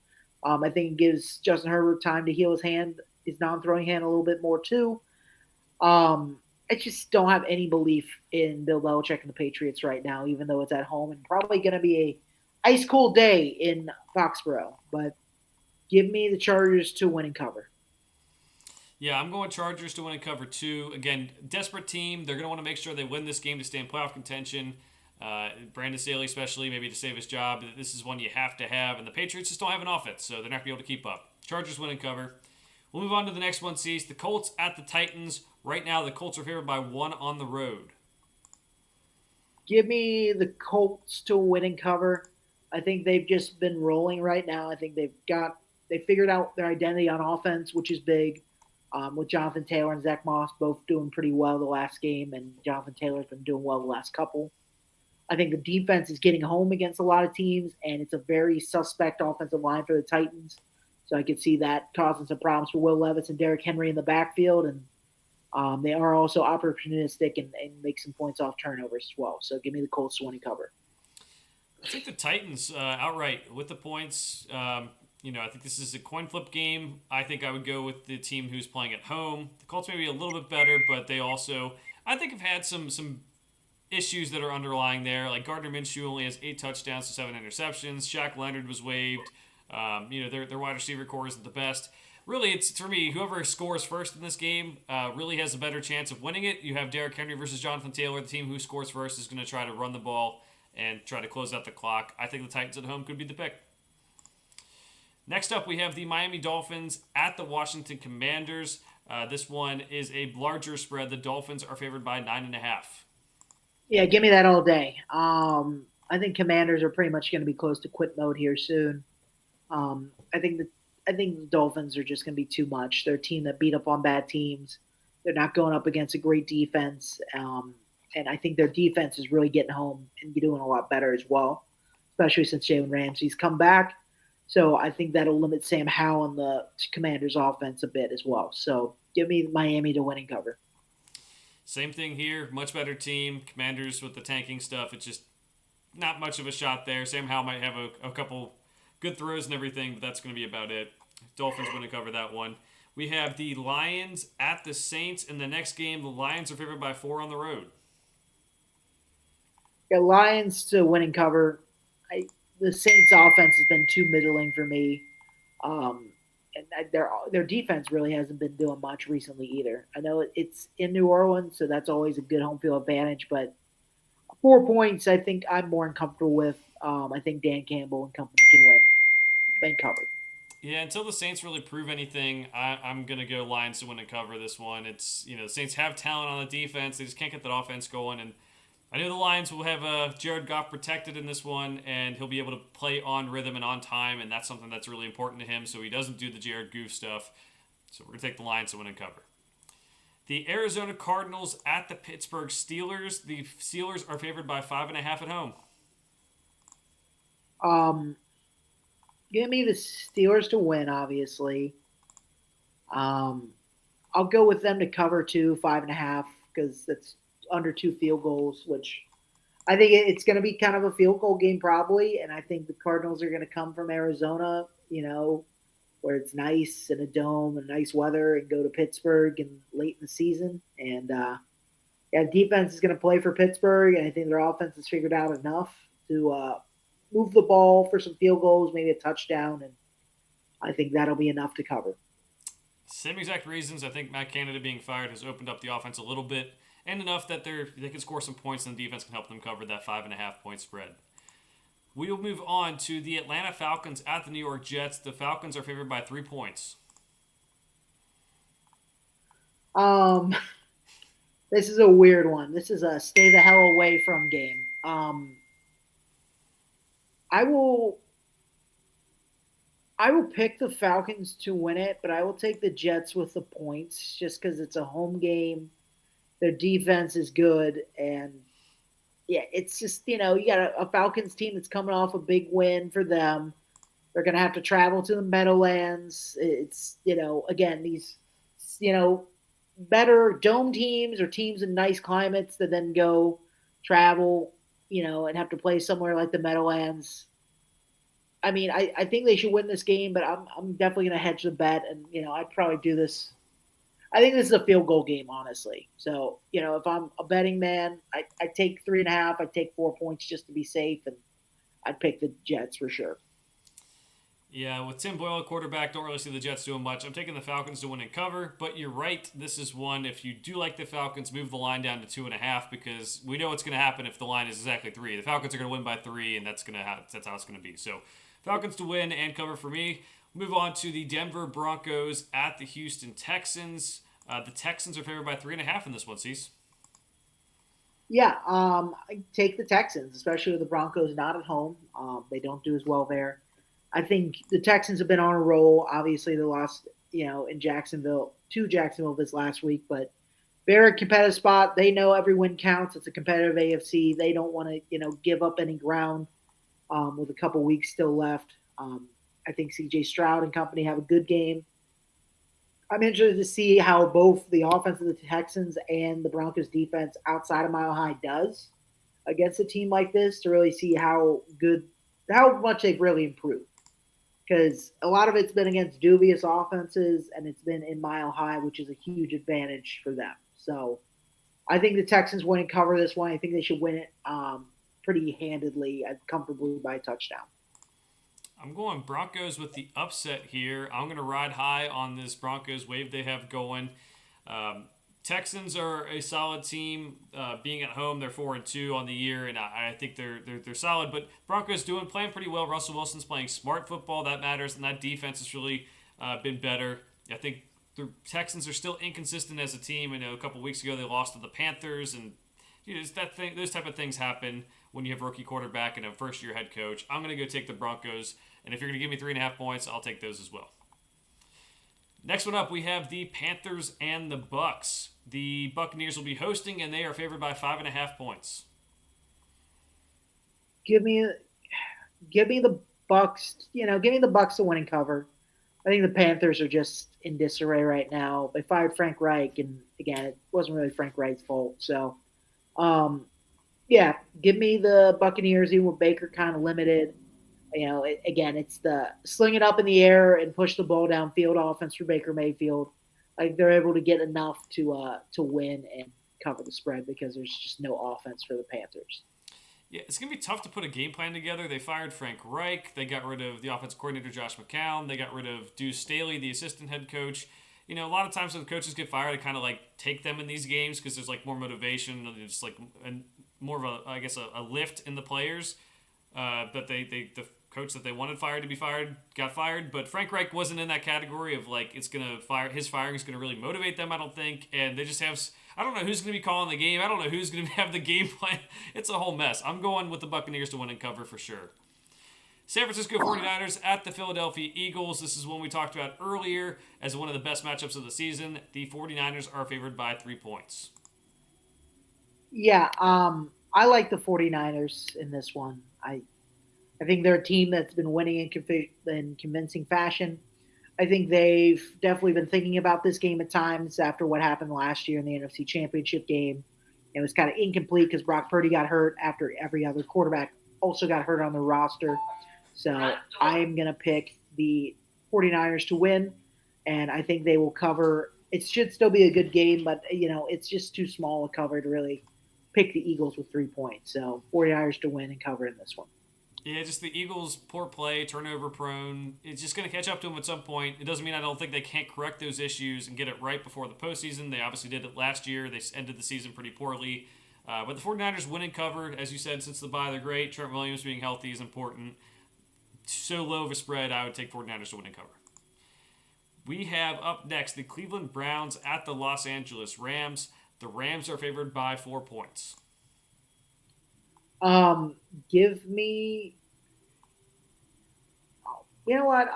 I think it gives Justin Herbert time to heal his non-throwing hand a little bit more too. I just don't have any belief in Bill Belichick and the Patriots right now, even though it's at home and probably going to be a ice cold day in Foxborough. But give me the Chargers to win and cover. Yeah, I'm going Chargers to win and cover two. Again, desperate team. They're going to want to make sure they win this game to stay in playoff contention. Brandon Staley, especially, maybe to save his job. This is one you have to have. And the Patriots just don't have an offense, so they're not going to be able to keep up. Chargers win and cover. We'll move on to the next one, Cease. The Colts at the Titans. Right now, the Colts are favored by one on the road. Give me the Colts to win and cover. I think they've just been rolling right now. I think they figured out their identity on offense, which is big. With Jonathan Taylor and Zach Moss both doing pretty well the last game, and Jonathan Taylor's been doing well the last couple. I think the defense is getting home against a lot of teams, and it's a very suspect offensive line for the Titans. So I could see that causing some problems for Will Levis and Derrick Henry in the backfield, and they are also opportunistic and make some points off turnovers as well. So give me the Colts to win and cover. I think the Titans outright with the points. I think this is a coin flip game. I think I would go with the team who's playing at home. The Colts may be a little bit better, but they also, I think, have had some issues that are underlying there. Like Gardner Minshew only has 8 touchdowns to 7 interceptions. Shaq Leonard was waived. Their wide receiver core isn't the best. Really, it's for me, whoever scores first in this game really has a better chance of winning it. You have Derrick Henry versus Jonathan Taylor. The team who scores first is going to try to run the ball and try to close out the clock. I think the Titans at home could be the pick. Next up, we have the Miami Dolphins at the Washington Commanders. This one is a larger spread. The Dolphins are favored by 9.5. Yeah, give me that all day. I think Commanders are pretty much going to be close to quit mode here soon. I think the Dolphins are just going to be too much. They're a team that beat up on bad teams. They're not going up against a great defense, and I think their defense is really getting home and doing a lot better as well, especially since Jalen Ramsey's come back. So I think that'll limit Sam Howell and the Commanders' offense a bit as well. So give me Miami to win and cover. Same thing here. Much better team. Commanders with the tanking stuff. It's just not much of a shot there. Sam Howell might have a couple good throws and everything, but that's going to be about it. Dolphins going to cover that one. We have the Lions at the Saints. In the next game, the Lions are favored by 4 on the road. Yeah, Lions to win and cover. The Saints' offense has been too middling for me. Um, and their defense really hasn't been doing much recently either. I know it's in New Orleans, so that's always a good home field advantage. But 4 points, I think I'm more uncomfortable with. I think Dan Campbell and company can win cover. Yeah, until the Saints really prove anything, I'm going to go Lions to win and cover this one. The Saints have talent on the defense. They just can't get that offense going. And I know the Lions will have Jared Goff protected in this one, and he'll be able to play on rhythm and on time, and that's something that's really important to him, so he doesn't do the Jared Goff stuff. So we're going to take the Lions to win and cover. The Arizona Cardinals at the Pittsburgh Steelers. The Steelers are favored by 5.5 at home. Um, Give me the Steelers to win, obviously. Um, I'll go with them to cover 5.5, because that's under 2 field goals, which I think it's going to be kind of a field goal game probably. And I think the Cardinals are going to come from Arizona, where it's nice in a dome and nice weather, and go to Pittsburgh and late in the season. And yeah, defense is going to play for Pittsburgh, and I think their offense has figured out enough to move the ball for some field goals, maybe a touchdown, and I think that'll be enough to cover. Same exact reasons. I think Matt Canada being fired has opened up the offense a little bit, and enough that they can score some points, and the defense can help them cover that 5.5 point spread. We will move on to the Atlanta Falcons at the New York Jets. The Falcons are favored by 3 points. Um, this is a weird one. This is a stay the hell away from game. I will I will pick the Falcons to win it, but I will take the Jets with the points just because it's a home game. Their defense is good, and yeah, it's just you got a Falcons team that's coming off a big win for them. They're going to have to travel to the Meadowlands. It's again these you know better dome teams or teams in nice climates that then go travel and have to play somewhere like the Meadowlands. I mean, I think they should win this game, but I'm definitely going to hedge the bet, and I'd probably do this. I think this is a field goal game, honestly. So if I'm a betting man, I take 3.5. I take 4 points just to be safe, and I'd pick the Jets for sure. Yeah, with Tim Boyle at quarterback, don't really see the Jets doing much. I'm taking the Falcons to win and cover, but you're right. This is one. If you do like the Falcons, move the line down to 2.5 because we know what's going to happen if the line is exactly 3. The Falcons are going to win by 3, and that's how it's going to be. So, Falcons to win and cover for me. Move on to the Denver Broncos at the Houston Texans. The Texans are favored by 3.5 in this one, Cease. Yeah, I take the Texans, especially with the Broncos not at home. They don't do as well there. I think the Texans have been on a roll. Obviously, they lost, in Jacksonville to Jacksonville this last week, but very competitive spot. They know every win counts. It's a competitive AFC. They don't want to, give up any ground with a couple weeks still left. I think CJ Stroud and company have a good game. I'm interested to see how both the offense of the Texans and the Broncos defense outside of Mile High does against a team like this to really see how much they've really improved. Because a lot of it's been against dubious offenses and it's been in Mile High, which is a huge advantage for them. So I think the Texans win and cover this one. I think they should win it pretty handedly and comfortably by a touchdown. I'm going Broncos with the upset here. I'm going to ride high on this Broncos wave they have going. Um, Texans are a solid team. Being at home, they're 4-2 on the year, and I think they're solid. But Broncos playing pretty well. Russell Wilson's playing smart football. That matters, and that defense has really been better. I think the Texans are still inconsistent as a team. I know a couple weeks ago they lost to the Panthers, and those type of things happen when you have rookie quarterback and a first year head coach. I'm going to go take the Broncos, and if you're going to give me 3.5 points, I'll take those as well. Next one up, we have the Panthers and the Bucks. The Buccaneers will be hosting, and they are favored by 5.5 points. Give me, give me the Bucks. Give me the Bucks to win and cover. I think the Panthers are just in disarray right now. They fired Frank Reich, and again, it wasn't really Frank Reich's fault. So, um, yeah, give me the Buccaneers, even with Baker kind of limited. Again, it's the sling it up in the air and push the ball downfield offense for Baker Mayfield. Like they're able to get enough to win and cover the spread because there's just no offense for the Panthers. Yeah, it's going to be tough to put a game plan together. They fired Frank Reich. They got rid of the offensive coordinator, Josh McCown. They got rid of Deuce Staley, the assistant head coach. A lot of times when the coaches get fired, I kind of like take them in these games because there's like more motivation. It's like more of a lift in the players. That the coach that they wanted fired to be fired got fired. But Frank Reich wasn't in that category of like it's gonna fire his firing is gonna really motivate them. I don't think, and they just have. I don't know who's gonna be calling the game. I don't know who's gonna have the game plan. It's a whole mess. I'm going with the Buccaneers to win and cover for sure. San Francisco 49ers at the Philadelphia Eagles. This is one we talked about earlier as one of the best matchups of the season. The 49ers are favored by 3 points. Yeah, I like the 49ers in this one. I think they're a team that's been winning in convincing fashion. I think they've definitely been thinking about this game at times after what happened last year in the NFC Championship game. It was kind of incomplete because Brock Purdy got hurt after every other quarterback also got hurt on the roster. So I'm going to pick the 49ers to win, and I think they will cover. It should still be a good game, but, it's just too small a cover to really pick the Eagles with 3 points. So 49ers to win and cover in this one. Yeah, just the Eagles' poor play, turnover prone. It's just going to catch up to them at some point. It doesn't mean I don't think they can't correct those issues and get it right before the postseason. They obviously did it last year. They ended the season pretty poorly. But the 49ers win and cover, as you said, since the bye, they're great. Trent Williams being healthy is important. So low of a spread, I would take 49ers to win and cover. We have up next the Cleveland Browns at the Los Angeles Rams. The Rams are favored by 4 points. Give me. You know what?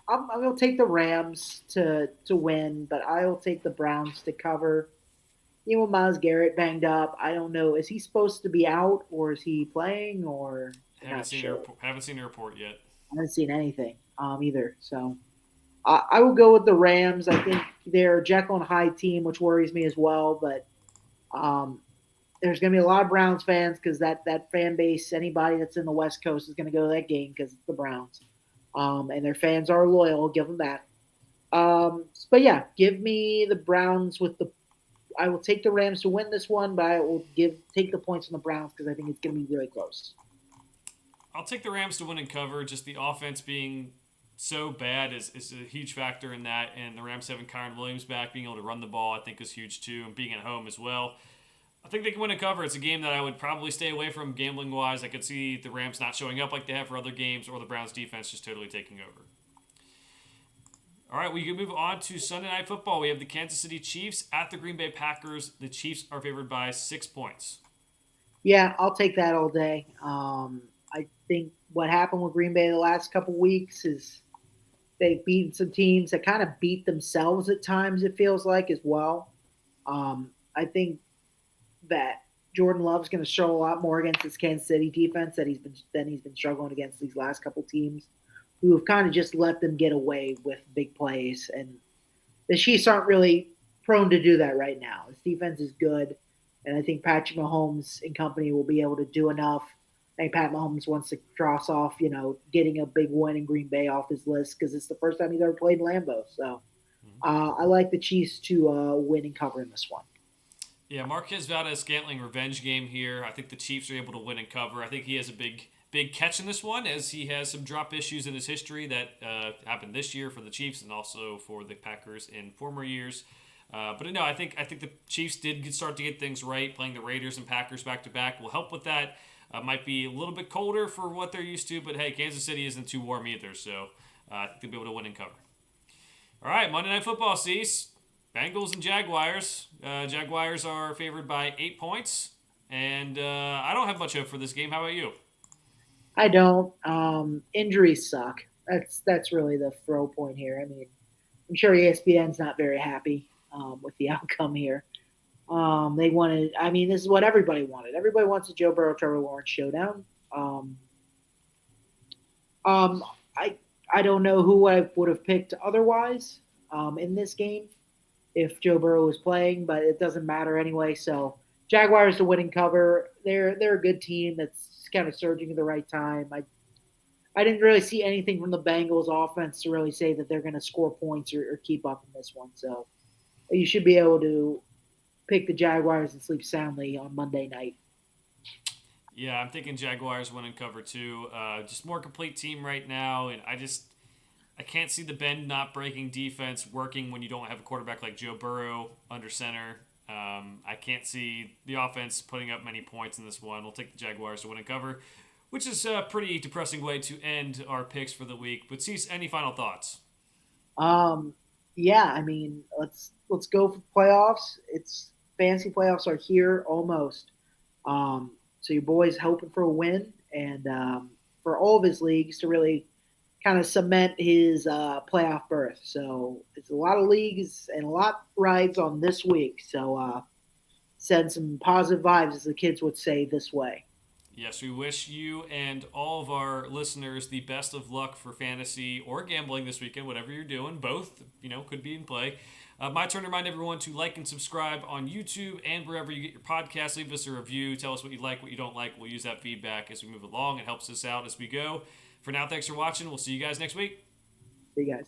I'm gonna take the Rams to win, but I'll take the Browns to cover. With Miles Garrett banged up, I don't know. Is he supposed to be out or is he playing or Haven't not seen sure? haven't seen a report yet. I haven't seen anything either. So I will go with the Rams. I think they're a Jekyll and Hyde team, which worries me as well. But um, there's going to be a lot of Browns fans because that fan base, anybody that's in the West Coast is going to go to that game because it's the Browns. And their fans are loyal. I'll give them that. But yeah, give me the Browns with the. I will take the Rams to win this one, but I will take the points on the Browns because I think it's going to be really close. I'll take the Rams to win and cover. Just the offense being so bad is a huge factor in that, and the Rams having Kyron Williams back, being able to run the ball, I think is huge too, and being at home as well. I think they can win and cover. It's a game that I would probably stay away from gambling wise. I could see the Rams not showing up like they have for other games, or the Browns defense just totally taking over. All right, we can move on to Sunday Night Football. We have the Kansas City Chiefs at the Green Bay Packers. The Chiefs are favored by 6 points. Yeah, I'll take that all day. I think what happened with Green Bay the last couple weeks is they've beaten some teams that kind of beat themselves at times. It feels like as well. I think that Jordan Love's going to show a lot more against this Kansas City defense than he's been struggling against these last couple teams, who have kind of just let them get away with big plays. And the Chiefs aren't really prone to do that right now. This defense is good, and I think Patrick Mahomes and company will be able to do enough. I think Pat Mahomes wants to cross off, getting a big win in Green Bay off his list because it's the first time he's ever played Lambeau. So I like the Chiefs to win and cover in this one. Yeah, Marquez Valdez-Scantling revenge game here. I think the Chiefs are able to win and cover. I think he has a big catch in this one, as he has some drop issues in his history that happened this year for the Chiefs and also for the Packers in former years. But no, I think the Chiefs did start to get things right. Playing the Raiders and Packers back to back will help with that. Might be a little bit colder for what they're used to, but hey, Kansas City isn't too warm either, so I think they'll be able to win and cover. All right, Monday Night Football, Cease. Bengals and Jaguars. Jaguars are favored by 8 points, and I don't have much hope for this game. How about you? I don't. Injuries suck. That's really the throw point here. I mean, I'm sure ESPN's not very happy with the outcome here. They wanted. I mean, this is what everybody wanted. Everybody wants a Joe Burrow Trevor Lawrence showdown. Um, I don't know who I would have picked otherwise in this game if Joe Burrow was playing, but it doesn't matter anyway. So Jaguars to winning cover. They're a good team that's kind of surging at the right time. I didn't really see anything from the Bengals offense to really say that they're going to score points or keep up in this one. So you should be able to pick the Jaguars and sleep soundly on Monday night. Yeah, I'm thinking Jaguars win and cover too. Just more complete team right now, and I can't see the bend not breaking defense working when you don't have a quarterback like Joe Burrow under center. I can't see the offense putting up many points in this one. We'll take the Jaguars to win and cover, which is a pretty depressing way to end our picks for the week. But Cease, any final thoughts? Yeah, I mean, let's go for playoffs. It's fantasy playoffs are here almost. So your boy's hoping for a win and for all of his leagues to really kind of cement his playoff berth. So it's a lot of leagues and a lot rides on this week. So send some positive vibes, as the kids would say, this way. Yes, we wish you and all of our listeners the best of luck for fantasy or gambling this weekend, whatever you're doing. Both, could be in play. My turn to remind everyone to like and subscribe on YouTube and wherever you get your podcasts. Leave us a review. Tell us what you like, what you don't like. We'll use that feedback as we move along. It helps us out as we go. For now, thanks for watching. We'll see you guys next week. See you guys.